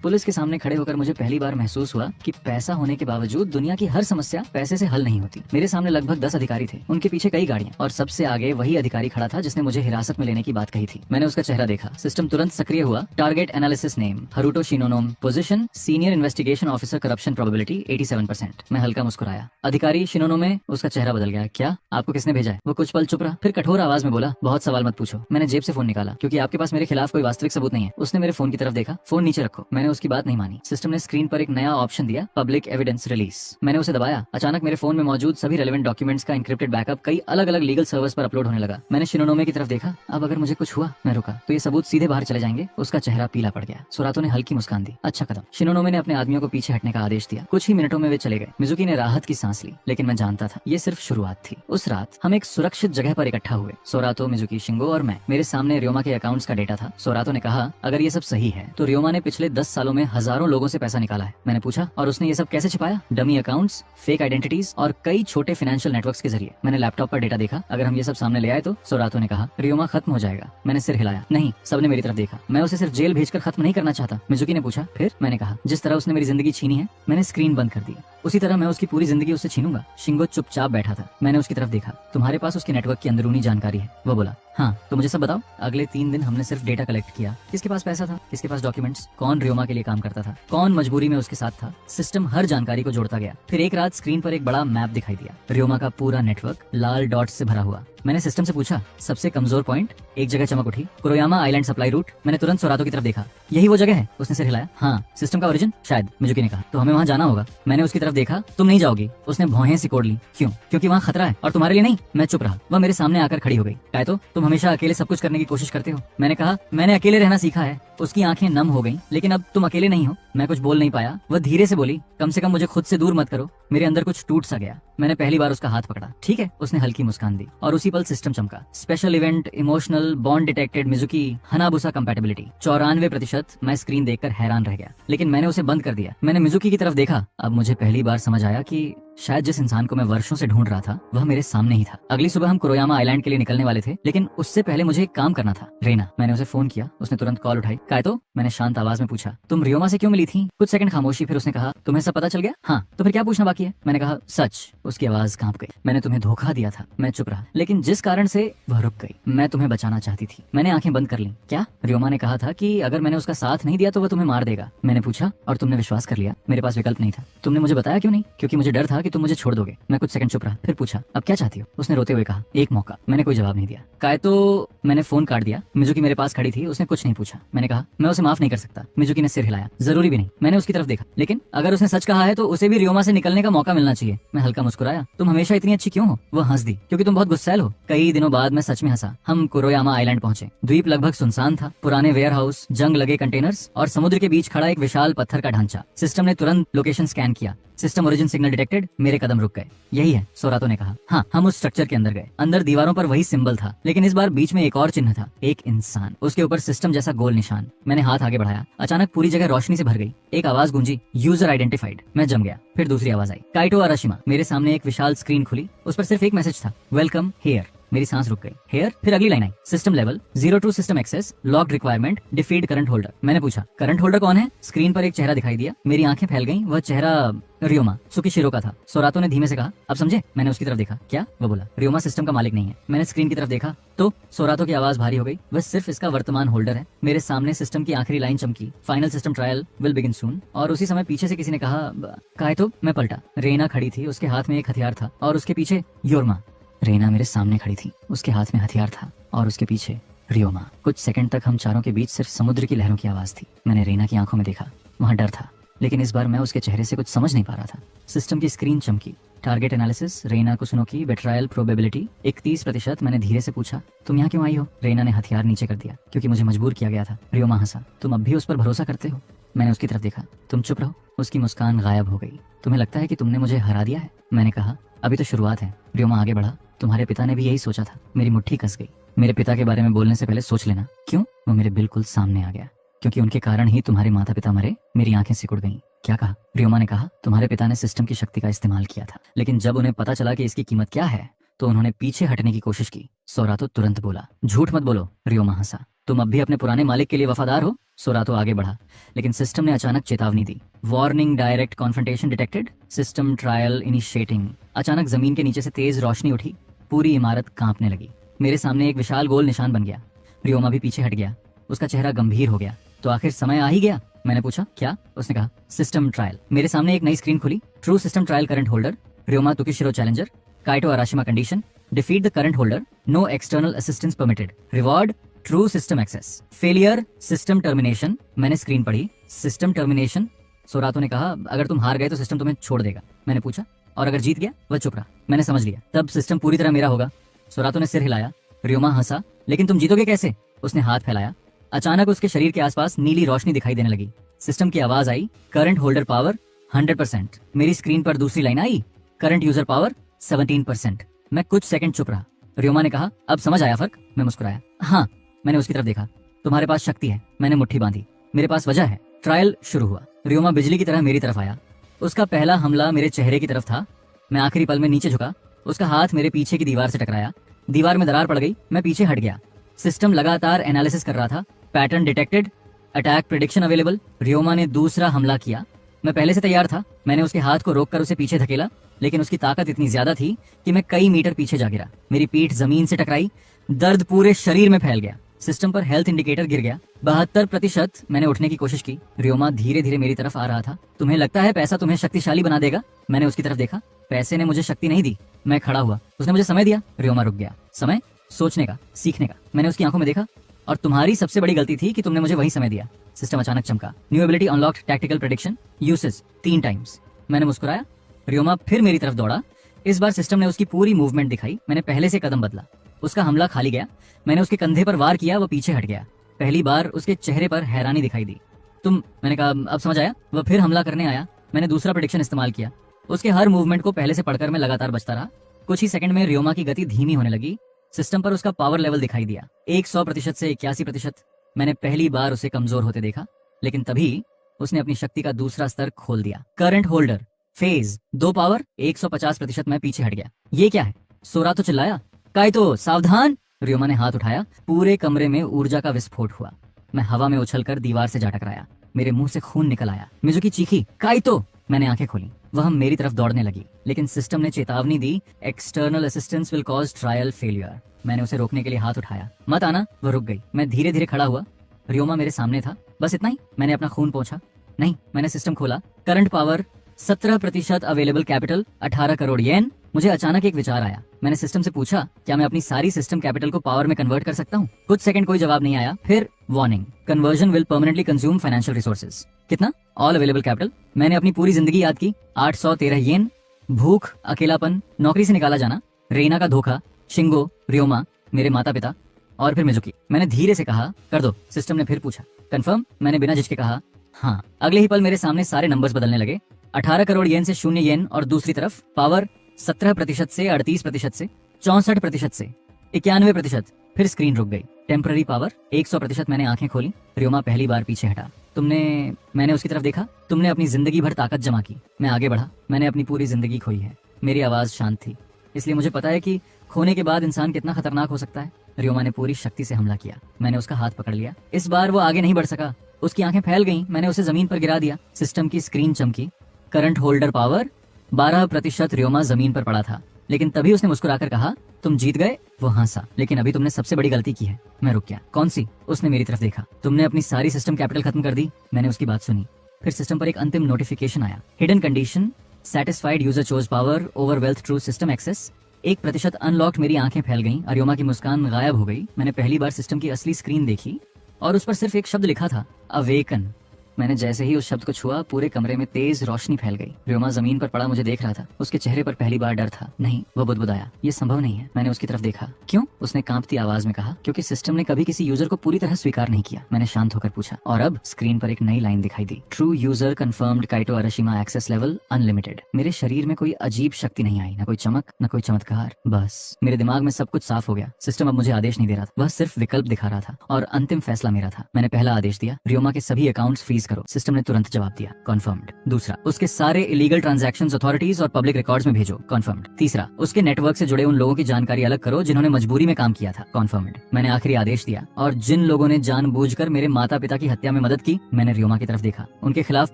पुलिस के सामने खड़े होकर मुझे पहली बार महसूस हुआ कि पैसा होने के बावजूद दुनिया की हर समस्या पैसे से हल नहीं होती। मेरे सामने लगभग 10 अधिकारी थे, उनके पीछे कई गाड़ियां, और सबसे आगे वही अधिकारी खड़ा था जिसने मुझे हिरासत में लेने की बात कही थी। मैंने उसका चेहरा देखा। सिस्टम तुरंत सक्रिय हुआ। Target analysis name Haruto Shinonome, position senior investigation officer, corruption probability 87%। मैं हल्का मुस्कुराया। अधिकारी शिनोनोमे, उसका चेहरा बदल गया। क्या? आपको किसने भेजा है? वो कुछ पल चुप रहा, फिर कठोर आवाज में बोला, बहुत सवाल मत पूछो। मैंने जेब से फोन निकाला, क्योंकि आपके पास मेरे खिलाफ कोई वास्तविक सबूत नहीं है। उसने मेरे फोन की तरफ देखा। फोन नीचे रखो। मैंने उसकी बात नहीं मानी। सिस्टम ने स्क्रीन पर एक नया ऑप्शन दिया, पब्लिक एविडेंस रिलीज। मैंने उसे दबाया। अचानक मेरे फोन में मौजूद सभी रेलेवेंट डॉक्यूमेंट्स का एन्क्रिप्टेड बैकअप कई अलग अलग लीगल सर्वर्स पर अपलोड होने लगा। मैंने शिनोनोमे की तरफ देखा। अब अगर मुझे कुछ हुआ, मैं रुका तो ये सबूत सीधे बाहर चले जाएंगे। उसका चेहरा पीला पड़ गया। सोरातो ने हल्की मुस्कान दी। अच्छा कदम। शिनोनोमे ने अपने आदमियों को पीछे हटने का आदेश दिया। कुछ ही मिनटों में वे चले गए। मिजुकी ने राहत की सांस ली, लेकिन मैं जानता था ये सिर्फ शुरुआत थी। उस रात हम एक सुरक्षित जगह पर इकट्ठा हुए, सोरातो, मिजुकी, शिंगो और मैं। मेरे सामने रियोमा के अकाउंट्स का डेटा था। सोरातो ने कहा, अगर ये सब सही है तो रियोमा ने पिछले 10 सालों में हजारों लोगों से पैसा निकाला है। मैंने पूछा, और उसने ये सब कैसे छिपाया? डमी अकाउंट्स, फेक आइडेंटिटीज और कई छोटे फाइनेंशियल नेटवर्क्स के जरिए। मैंने लैपटॉप पर डेटा देखा। अगर हम ये सब सामने ले आए तो? सोरातो ने कहा, रियोमा खत्म हो जाएगा। मैंने सिर हिलाया। नहीं। सबने मेरी तरफ देखा। मैं उसे सिर्फ जेल भेजकर खत्म नहीं करना चाहता। मिजुकी ने पूछा, फिर? मैंने कहा, जिस तरह उसने मेरी जिंदगी छीनी है, मैंने स्क्रीन बंद कर दी, उसी तरह मैं उसकी पूरी जिंदगी उससे छीनूंगा। शिंगो चुपचाप बैठा था। मैंने उसकी तरफ देखा। तुम्हारे पास उसके नेटवर्क की अंदरूनी जानकारी है? वो बोला, हाँ। तो मुझे सब बताओ। अगले 3 दिन हमने सिर्फ डेटा कलेक्ट किया। किसके पास पैसा था, किसके पास डॉक्यूमेंट्स, कौन रियोमा के लिए काम करता था, कौन मजबूरी में उसके साथ था। सिस्टम हर जानकारी को जोड़ता गया। फिर एक रात स्क्रीन पर एक बड़ा मैप दिखाई दिया, रियोमा का पूरा नेटवर्क लाल डॉट्स से भरा हुआ। मैंने सिस्टम से पूछा, सबसे कमजोर पॉइंट? एक जगह चमक उठी, कुरोयामा आइलैंड सप्लाई रूट। मैंने तुरंत सोरातो की तरफ देखा। यही वो जगह है? उसने सिर हिलाया। हाँ। सिस्टम का ओरिजिन? शायद। मिजुकी ने कहा, तो हमें वहाँ जाना होगा। मैंने उसकी तरफ देखा। तुम नहीं जाओगी? उसने भौहें सिकोड़ ली। क्यों? क्योंकि वहाँ खतरा है और तुम्हारे लिए नहीं। मैं चुप रहा। वह मेरे सामने आकर खड़ी हो गई। कहा, तो तुम हमेशा अकेले सब कुछ करने की कोशिश करते हो। मैंने कहा, मैंने अकेले रहना सीखा है। उसकी आंखें नम हो गईं। लेकिन अब तुम अकेले नहीं हो। मैं कुछ बोल नहीं पाया। वह धीरे से बोली, कम से कम मुझे खुद से दूर मत करो। मेरे अंदर कुछ टूट सा गया। मैंने पहली बार उसका हाथ पकड़ा। ठीक है, उसने हल्की मुस्कान दी और उसी पल सिस्टम चमका। Special event, emotional bond detected, Mizuki, Hanabusa compatibility 94%। मैं स्क्रीन देखकर हैरान रह गया, लेकिन मैंने उसे बंद कर दिया। मैंने मिजुकी की तरफ देखा। अब मुझे पहली बार समझ आया कि शायद जिस इंसान को मैं वर्षों से ढूंढ रहा था वह मेरे सामने ही था। अगली सुबह हम कुरोयामा आइलैंड के लिए निकलने वाले थे, लेकिन उससे पहले मुझे एक काम करना था। रेना। मैंने उसे फोन किया। उसने तुरंत कॉल उठाई। काहे तो? मैंने शांत आवाज में पूछा, तुम रियोमा से क्यों मिली थी? कुछ सेकंड खामोशी, फिर उसने कहा, तुम्हें सब पता चल गया? हाँ। तो फिर क्या पूछना बाकी है? मैंने कहा, सच। उसकी आवाज कांप गई। मैंने तुम्हें धोखा दिया था। मैं चुप रहा, लेकिन जिस कारण से वह रुक गई। मैं तुम्हें बचाना चाहती थी। मैंने आंखें बंद कर ली। क्या? रियोमा ने कहा था कि अगर मैंने उसका साथ नहीं दिया तो वह तुम्हें मार देगा। मैंने पूछा, और तुमने विश्वास कर लिया? मेरे पास विकल्प नहीं था। तुमने मुझे बताया क्यों नहीं? क्योंकि मुझे डर था कि तुम मुझे छोड़ दोगे। मैं कुछ सेकंड चुप रहा, फिर पूछा, अब क्या चाहती हो? उसने रोते हुए कहा, एक मौका। मैंने कोई जवाब नहीं दिया। काहे तो? मैंने फोन काट दिया। मिजुकी मेरे पास खड़ी थी। उसने कुछ नहीं पूछा। मैंने कहा, मैं उसे माफ नहीं कर सकता। मिजुकी ने सिर हिलाया। जरूरी भी नहीं। मैंने उसकी तरफ देखा। लेकिन अगर उसने सच कहा है तो उसे भी रियोमा से निकलने का मौका मिलना चाहिए। मैं हल्का मुस्कुराया। तुम हमेशा इतनी अच्छी क्यों हो? वो हंस दी। क्योंकि तुम बहुत गुस्सैल हो। कई दिनों बाद मैं सच में हंसा। हम कुरोयामा आइलैंड पहुंचे। द्वीप लगभग सुनसान था। पुराने वेयर हाउस, जंग लगे कंटेनर्स और समुद्र के बीच खड़ा एक विशाल पत्थर का ढांचा। सिस्टम ने तुरंत लोकेशन स्कैन किया। System origin signal detected. मेरे कदम रुक गए। यही है, सोरातो ने कहा। हाँ। हम उस स्ट्रक्चर के अंदर गए। अंदर दीवारों पर वही सिंबल था, लेकिन इस बार बीच में एक और चिन्ह था, एक इंसान, उसके ऊपर सिस्टम जैसा गोल निशान। मैंने हाथ आगे बढ़ाया। अचानक पूरी जगह रोशनी से भर गई। एक आवाज गूंजी, यूजर आइडेंटिफाइड। मैं जम गया। फिर दूसरी आवाज आई, काइटो अराशिमा। मेरे सामने एक विशाल स्क्रीन खुली। उस पर सिर्फ एक मैसेज था, वेलकम हियर। मेरी सांस रुक गई। हेयर? फिर अगली लाइन आई, system level 02 system access, locked requirement, defeat current holder. मैंने पूछा, करंट होल्डर कौन है? स्क्रीन पर एक चेहरा दिखाई दिया। मेरी आंखें फैल गईं। वह चेहरा रियोमा सुकीशिरो का था। सोरातो ने धीमे से कहा, अब समझे? मैंने उसकी तरफ देखा। क्या? वो बोला, रियोमा सिस्टम का मालिक नहीं है। मैंने स्क्रीन की तरफ देखा तो सोरातो की आवाज भारी हो गई, वह सिर्फ इसका वर्तमान होल्डर है। मेरे सामने सिस्टम की आखिरी लाइन चमकी, final system trial will begin soon. और उसी समय पीछे से किसी ने कहा, काहे तो? मैं पलटा। रेना खड़ी थी। उसके हाथ में एक हथियार था और उसके पीछे योरमा। रेना मेरे सामने खड़ी थी। उसके हाथ में हथियार था और उसके पीछे रियोमा। कुछ सेकंड तक हम चारों के बीच सिर्फ समुद्र की लहरों की आवाज थी। मैंने रेना की आंखों में देखा, वहां डर था, लेकिन इस बार मैं उसके चेहरे से कुछ समझ नहीं पा रहा था। सिस्टम की स्क्रीन चमकी, target analysis, Rena Kusunoki, betrayal probability 31%। मैंने धीरे से पूछा, तुम यहाँ क्यों आई हो? रेना ने हथियार नीचे कर दिया, क्योंकि मुझे मजबूर किया गया था। रियोमा हंसा, तुम अब भी उस पर भरोसा करते हो? मैंने उसकी तरफ देखा। तुम चुप रहो। उसकी मुस्कान गायब हो गई। तुम्हें लगता है कि तुमने मुझे हरा दिया है? मैंने कहा, अभी तो शुरुआत है। रियोमा आगे बढ़ा, तुम्हारे पिता ने भी यही सोचा था। मेरी मुट्ठी कस गई। मेरे पिता के बारे में बोलने से पहले सोच लेना। क्यों? वो मेरे बिल्कुल सामने आ गया। क्योंकि उनके कारण ही तुम्हारे माता पिता मरे। मेरी आंखें सिकुड़ गईं। क्या कहा? रियोमा ने कहा, तुम्हारे पिता ने सिस्टम की शक्ति का इस्तेमाल किया था, लेकिन जब उन्हें पता चला कि इसकी कीमत क्या है तो उन्होंने पीछे हटने की कोशिश की। सोरातो तुरंत बोला, झूठ मत बोलो। रियोमा हंसा, तुम अब भी अपने पुराने मालिक के लिए वफादार हो? सोरातो आगे बढ़ा, लेकिन सिस्टम ने अचानक चेतावनी दी, warning, direct confrontation detected, system trial initiating. अचानक जमीन के नीचे से तेज रोशनी उठी। पूरी इमारत कांपने लगी। मेरे सामने एक विशाल गोल निशान बन गया। रियोमा भी पीछे हट गया। उसका चेहरा गंभीर हो गया। तो आखिर समय आ ही गया। मैंने पूछा, क्या? उसने कहा, सिस्टम ट्रायल। मेरे सामने एक नई स्क्रीन खुली। True system trial current holder, Ryoma Tsukishiro challenger, Kaito Arashima condition, defeat the current holder, no external assistance permitted, reward true system access, failure, system termination. मैंने स्क्रीन पढ़ी, सिस्टम टर्मिनेशन। सोरातो ने कहा अगर तुम हार गए तो सिस्टम तुम्हें छोड़ देगा। मैंने पूछा और अगर जीत गया? वह चुप रहा। मैंने समझ लिया, तब सिस्टम पूरी तरह मेरा होगा। सोरातो ने सिर हिलाया। रियोमा हंसा, लेकिन तुम जीतोगे कैसे? उसने हाथ फैलाया। अचानक उसके शरीर के आसपास नीली रोशनी दिखाई देने लगी। सिस्टम की आवाज आई, करंट होल्डर पावर 100%। मेरी स्क्रीन पर दूसरी लाइन आई, करंट यूजर पावर 17%। मैं कुछ सेकंड चुप रहा। रियोमा ने कहा अब समझ आया फर्क? मैं मुस्कुराया। हाँ। मैंने उसकी तरफ देखा। तुम्हारे पास शक्ति है। मैंने मुट्ठी बांधी। मेरे पास वजह है। ट्रायल शुरू हुआ। रियोमा बिजली की तरह मेरी तरफ आया। उसका पहला हमला मेरे चेहरे की तरफ था। मैं आखिरी पल में नीचे झुका। उसका हाथ मेरे पीछे की दीवार से टकराया। दीवार में दरार पड़ गई। मैं पीछे हट गया। सिस्टम लगातार एनालिसिस कर रहा था। Pattern detected, attack prediction available. Ryoma ने दूसरा हमला किया। मैं पहले से तैयार था। मैंने उसके हाथ को रोककर उसे पीछे धकेला, लेकिन उसकी ताकत इतनी ज्यादा थी कि मैं कई मीटर पीछे जा गिरा। मेरी पीठ जमीन से टकराई। दर्द पूरे शरीर में फैल गया। सिस्टम पर हेल्थ इंडिकेटर गिर गया 72%। मैंने उठने की कोशिश की। रियोमा धीरे धीरे मेरी तरफ आ रहा था। तुम्हें लगता है पैसा तुम्हें शक्तिशाली बना देगा? मैंने उसकी तरफ देखा। पैसे ने मुझे शक्ति नहीं दी। मैं खड़ा हुआ। उसने मुझे समय दिया। रियोमा रुक गया। समय? सोचने का, सीखने का। मैंने उसकी आंखों में देखा। और तुम्हारी सबसे बड़ी गलती थी कि तुमने मुझे वही समय दिया। सिस्टम अचानक चमका। New ability unlocked, tactical prediction, usage 3 times. मैंने मुस्कुराया। रियोमा फिर मेरी तरफ दौड़ा। इस बार सिस्टम ने उसकी पूरी मूवमेंट दिखाई। मैंने पहले से कदम बदला। उसका हमला खाली गया। मैंने उसके कंधे पर वार किया। वो पीछे हट गया। पहली बार उसके चेहरे पर हैरानी दिखाई दी। मैंने कहा अब समझ आया? वह फिर हमला करने आया। मैंने दूसरा प्रेडिक्शन इस्तेमाल किया। उसके हर मूवमेंट को पहले से पढ़कर मैं लगातार बचता रहा। कुछ ही सेकंड में रियोमा की गति धीमी होने लगी। सिस्टम पर उसका पावर लेवल दिखाई दिया, 100% से 81%। मैंने पहली बार उसे कमजोर होते देखा, लेकिन तभी उसने अपनी शक्ति का दूसरा स्तर खोल दिया। Current holder phase 2 power 150%। मैं पीछे हट गया। ये क्या है? सोरातो चिल्लाया। काइतो सावधान! रियोमा ने हाथ उठाया। पूरे कमरे में ऊर्जा का विस्फोट हुआ। मैं हवा में उछलकर दीवार से जा टकराया। मेरे मुंह से खून निकल आया। मिजुकी चीखी, काइतो! मैंने आंखें खोली। वह मेरी तरफ दौड़ने लगी, लेकिन सिस्टम ने चेतावनी दी, external assistance will cause trial failure. मैंने उसे रोकने के लिए हाथ उठाया। मत आना। वह रुक गई। मैं धीरे धीरे खड़ा हुआ। रियोमा मेरे सामने था। बस इतना ही? मैंने अपना खून पोंछा। नहीं। मैंने सिस्टम खोला। Current power 17% available, capital 18 crore yen. मुझे अचानक एक विचार आया। मैंने सिस्टम से पूछा क्या मैं अपनी सारी सिस्टम कैपिटल को पावर में कन्वर्ट कर सकता हूँ? कुछ सेकंड कोई जवाब नहीं आया। फिर warning, conversion will permanently consume financial resources. कितना? All available capital. मैंने अपनी पूरी जिंदगी याद की। 813 येन। भूख, अकेलापन, नौकरी से निकाला जाना, रेना का धोखा, शिंगो, रियोमा, मेरे माता पिता और फिर मिजुकी। मैंने धीरे से कहा कर दो। सिस्टम ने फिर पूछा कंफर्म? मैंने बिना झिझके कहा हाँ। अगले ही पल मेरे सामने सारे नंबर्स बदलने लगे। 18 करोड़ येन से 0 येन, और दूसरी तरफ पावर 17% से 38% से 64% से 91%। फिर स्क्रीन रुक गई। Temporary power 100%। मैंने आंखें खोली। रियोमा पहली बार पीछे हटा। मैंने उसकी तरफ देखा। तुमने अपनी जिंदगी भर ताकत जमा की। मैं आगे बढ़ा। मैंने अपनी पूरी जिंदगी खोई है। मेरी आवाज शांत थी, इसलिए मुझे पता है कि खोने के बाद इंसान कितना खतरनाक हो सकता है। रियोमा ने पूरी शक्ति से हमला किया। मैंने उसका हाथ पकड़ लिया। इस बार वो आगे नहीं बढ़ सका। उसकी आंखें फैल गईं। मैंने उसे जमीन पर गिरा दिया। सिस्टम की स्क्रीन चमकी। Current holder power 12%। रियोमा जमीन पर पड़ा था, लेकिन तभी उसने मुस्कुराकर कहा तुम जीत गए। वो हंसा। लेकिन अभी तुमने सबसे बड़ी गलती की है। मैं रुक गया। कौन सी? उसने मेरी तरफ देखा। तुमने अपनी सारी सिस्टम कैपिटल खत्म कर दी। मैंने उसकी बात सुनी। फिर सिस्टम पर एक अंतिम नोटिफिकेशन आया। Hidden condition, satisfied user chose power over wealth true system access 1% unlocked. मेरी आंखें फैल गईं। रियोमा की मुस्कान गायब हो गई। मैंने पहली बार सिस्टम की असली स्क्रीन देखी और उस पर सिर्फ एक शब्द लिखा था, अवेकन। मैंने जैसे ही उस शब्द को छुआ, पूरे कमरे में तेज रोशनी फैल गई। रियोमा जमीन पर पड़ा मुझे देख रहा था। उसके चेहरे पर पहली बार डर था। नहीं, वो बुदबुदाया, ये संभव नहीं है। मैंने उसकी तरफ देखा। क्यों? उसने कांपती आवाज में कहा, क्योंकि सिस्टम ने कभी किसी यूजर को पूरी तरह स्वीकार नहीं किया। मैंने शांत होकर पूछा। और अब स्क्रीन पर एक नई लाइन दिखाई दी, true user confirmed, Kaito Arashima access level unlimited. मेरे शरीर में कोई अजीब शक्ति नहीं आई, न कोई चमक, न कोई चमत्कार। बस मेरे दिमाग में सब कुछ साफ हो गया। सिस्टम अब मुझे आदेश नहीं दे रहा था, वह सिर्फ विकल्प दिखा रहा था, और अंतिम फैसला मेरा था। मैंने पहला आदेश दिया, रियोमा के सभी अकाउंट्स फ्रीज करो। सिस्टम ने तुरंत जवाब दिया, कन्फर्म्ड। दूसरा, उसके सारे इलीगल ट्रांजैक्शंस अथॉरिटीज और पब्लिक रिकॉर्ड्स में भेजो। कन्फर्म्ड। तीसरा, उसके नेटवर्क से जुड़े उन लोगों की जानकारी अलग करो जिन्होंने मजबूरी में काम किया था। कन्फर्म्ड। मैंने आखिरी आदेश दिया, और जिन लोगों ने जानबूझकर मेरे माता पिता की हत्या में मदद की, मैंने रियोमा की तरफ देखा, उनके खिलाफ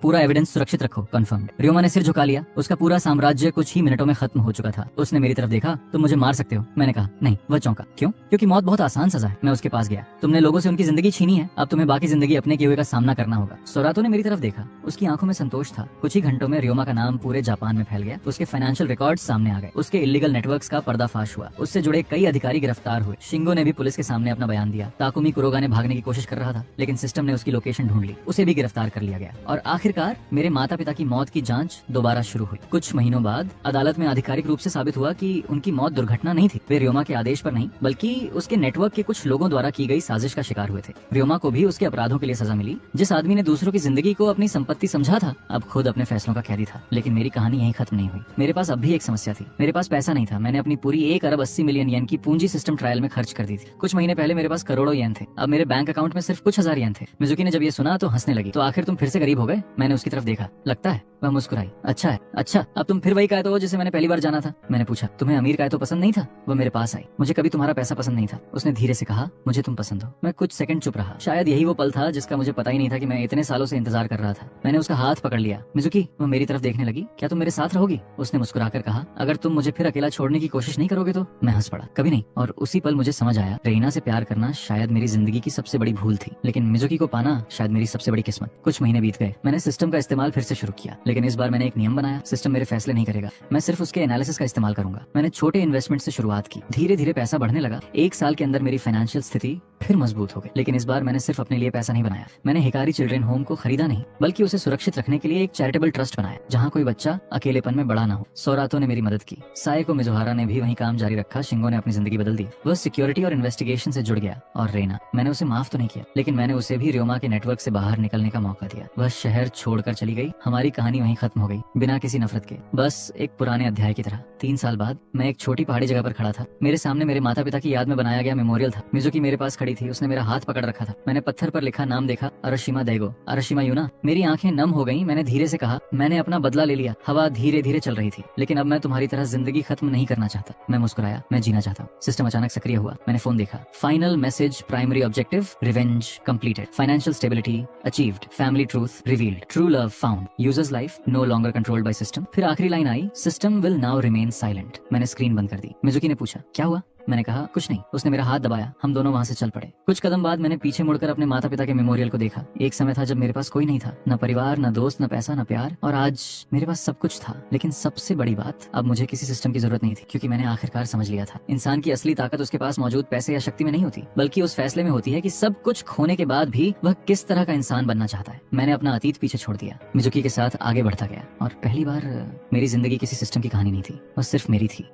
पूरा एविडेंस सुरक्षित रखो। कन्फर्म्ड। रियोमा ने सिर झुका लिया। उसका पूरा साम्राज्य कुछ ही मिनटों में खत्म हो चुका था। उसने मेरी तरफ देखा। तुम मुझे मार सकते हो। मैंने कहा नहीं। वह चौंका। क्यों? क्योंकि मौत बहुत आसान सजा है। मैं उसके पास गया। तुमने लोगों से उनकी जिंदगी छीनी है, अब तुम्हें बाकी जिंदगी अपने किए हुए का सामना करना होगा। सोरातो ने मेरी तरफ देखा। उसकी आंखों में संतोष था। कुछ ही घंटों में रियोमा का नाम पूरे जापान में फैल गया। उसके फाइनेंशियल रिकॉर्ड्स सामने आ गए। उसके इलीगल नेटवर्क्स का पर्दाफाश हुआ। उससे जुड़े कई अधिकारी गिरफ्तार हुए। शिंगो ने भी पुलिस के सामने अपना बयान दिया। ताकुमी कुरोगा ने भागने की कोशिश कर रहा था, लेकिन सिस्टम ने उसकी लोकेशन ढूंढ ली। उसे भी गिरफ्तार कर लिया गया और आखिरकार मेरे माता पिता की मौत की जांच दोबारा शुरू हुई। कुछ महीनों बाद अदालत में आधिकारिक रूप से साबित हुआ कि उनकी मौत दुर्घटना नहीं थी। वे रियोमा के आदेश पर नहीं, बल्कि उसके नेटवर्क के कुछ लोगों द्वारा की गई साजिश का शिकार हुए थे। रियोमा को भी उसके अपराधों के लिए सजा मिली। जिस आदमी ने दूसरों की जिंदगी को अपनी संपत्ति समझा था, अब खुद अपने फैसलों का कैदी था। लेकिन मेरी कहानी यहीं खत्म नहीं हुई। मेरे पास अब भी एक समस्या थी। मेरे पास पैसा नहीं था। मैंने अपनी पूरी 1 अरब 80 मिलियन येन की पूंजी सिस्टम ट्रायल में खर्च कर दी थी। कुछ महीने पहले मेरे पास करोड़ों येन थे। अब मेरे बैंक अकाउंट में सिर्फ कुछ हजार येन थे। मिजुकी ने जब ये सुना तो हंसने लगी। तो आखिर तुम फिर से गरीब हो गए? मैंने उसकी तरफ देखा। लगता है। वह मुस्कुराई। अच्छा है। अच्छा, अब तुम फिर वही कायतो हो जिसे मैंने पहली बार जाना था। मैंने पूछा, तुम्हें अमीर कायतो पसंद नहीं था? वो मेरे पास आई। मुझे कभी तुम्हारा पैसा पसंद नहीं था। उसने धीरे से कहा, मुझे तुम पसंद हो। मैं कुछ सेकंड चुप रहा। शायद यही वो पल था जिसका मुझे पता ही नहीं था कि मैं इतने सालों से इंतजार कर रहा था। मैंने उसका हाथ पकड़ लिया। मिजुकी, वो मेरी तरफ देखने लगी। क्या तुम मेरे साथ रहोगी? उसने मुस्कुराकर कहा, अगर तुम मुझे फिर अकेला छोड़ने की कोशिश नहीं करोगे तो। मैं हंस पड़ा। कभी नहीं। और उसी पल मुझे समझ आया, रेना से प्यार करना शायद मेरी जिंदगी की सबसे बड़ी भूल थी, लेकिन मिजुकी को पाना शायद मेरी सबसे बड़ी किस्मत। कुछ महीने बीत गए। मैंने सिस्टम का इस्तेमाल फिर से शुरू किया, लेकिन इस बार मैंने एक नियम बनाया। सिस्टम मेरे फैसले नहीं करेगा, मैं सिर्फ उसके एनालिसिस का इस्तेमाल करूंगा। मैंने छोटे इन्वेस्टमेंट से शुरुआत की। धीरे धीरे पैसा बढ़ने लगा। 1 साल के अंदर मेरी फाइनेंशियल स्थिति फिर मजबूत हो गई। लेकिन इस बार मैंने सिर्फ अपने लिए पैसा नहीं बनाया। मैंने हिकारी चिल्ड्रन होम को खरीदा नहीं, बल्कि उसे सुरक्षित रखने के लिए एक चैरिटेबल ट्रस्ट बनाया, जहाँ कोई बच्चा अकेलेपन में बड़ा ना हो। सोरातो ने मेरी मदद की। साएको मिजुहारा ने भी वही काम जारी रखा। शिंगो ने अपनी जिंदगी बदल दी। वह सिक्योरिटी और इन्वेस्टिगेशन से जुड़ गया। और रेना, मैंने उसे माफ तो नहीं किया, लेकिन मैंने उसे भी रियोमा के नेटवर्क से बाहर निकलने का मौका दिया। वह शहर छोड़कर चली गई। हमारी कहानी वहीं खत्म हो गई, बिना किसी नफरत के, बस एक पुराने अध्याय की तरह। 3 साल बाद मैं एक छोटी पहाड़ी जगह पर खड़ा था। मेरे सामने मेरे माता पिता की याद में बनाया गया मेमोरियल था। मिजुकी मेरे पास खड़ी थी। उसने मेरा हाथ पकड़ रखा था। मैंने पत्थर पर लिखा नाम देखा, अराशिमा दैगो, अराशिमा यूना। मेरी आंखें नम हो गईं। मैंने धीरे से कहा, मैंने अपना बदला ले लिया। हवा धीरे धीरे चल रही थी, लेकिन अब मैं तुम्हारी तरह जिंदगी खत्म नहीं करना चाहता। मैं मुस्कुराया। मैं जीना चाहता हूँ। सिस्टम अचानक सक्रिय हुआ। मैंने फोन देखा। Final message, primary objective, revenge completed, financial stability achieved, family truth revealed, true love found, user's life no longer controlled by system. फिर आखिरी लाइन आई, system will now remain silent. मैंने स्क्रीन बंद कर दी। मिजुकी ने पूछा, क्या हुआ? मैंने कहा, कुछ नहीं। उसने मेरा हाथ दबाया। हम दोनों वहाँ से चल पड़े। कुछ कदम बाद मैंने पीछे मुड़कर अपने माता पिता के मेमोरियल को देखा। एक समय था जब मेरे पास कोई नहीं था, न परिवार, न दोस्त, न पैसा, न प्यार, और आज मेरे पास सब कुछ था। लेकिन सबसे बड़ी बात, अब मुझे किसी सिस्टम की जरूरत नहीं थी, क्योंकि मैंने आखिरकार समझ लिया था, इंसान की असली ताकत उसके पास मौजूद पैसे या शक्ति में नहीं होती, बल्कि उस फैसले में होती है कि सब कुछ खोने के बाद भी वह किस तरह का इंसान बनना चाहता है। मैंने अपना अतीत पीछे छोड़ दिया, मिजुकी के साथ आगे बढ़ता गया, और पहली बार मेरी जिंदगी किसी सिस्टम की कहानी नहीं थी, वह सिर्फ मेरी थी।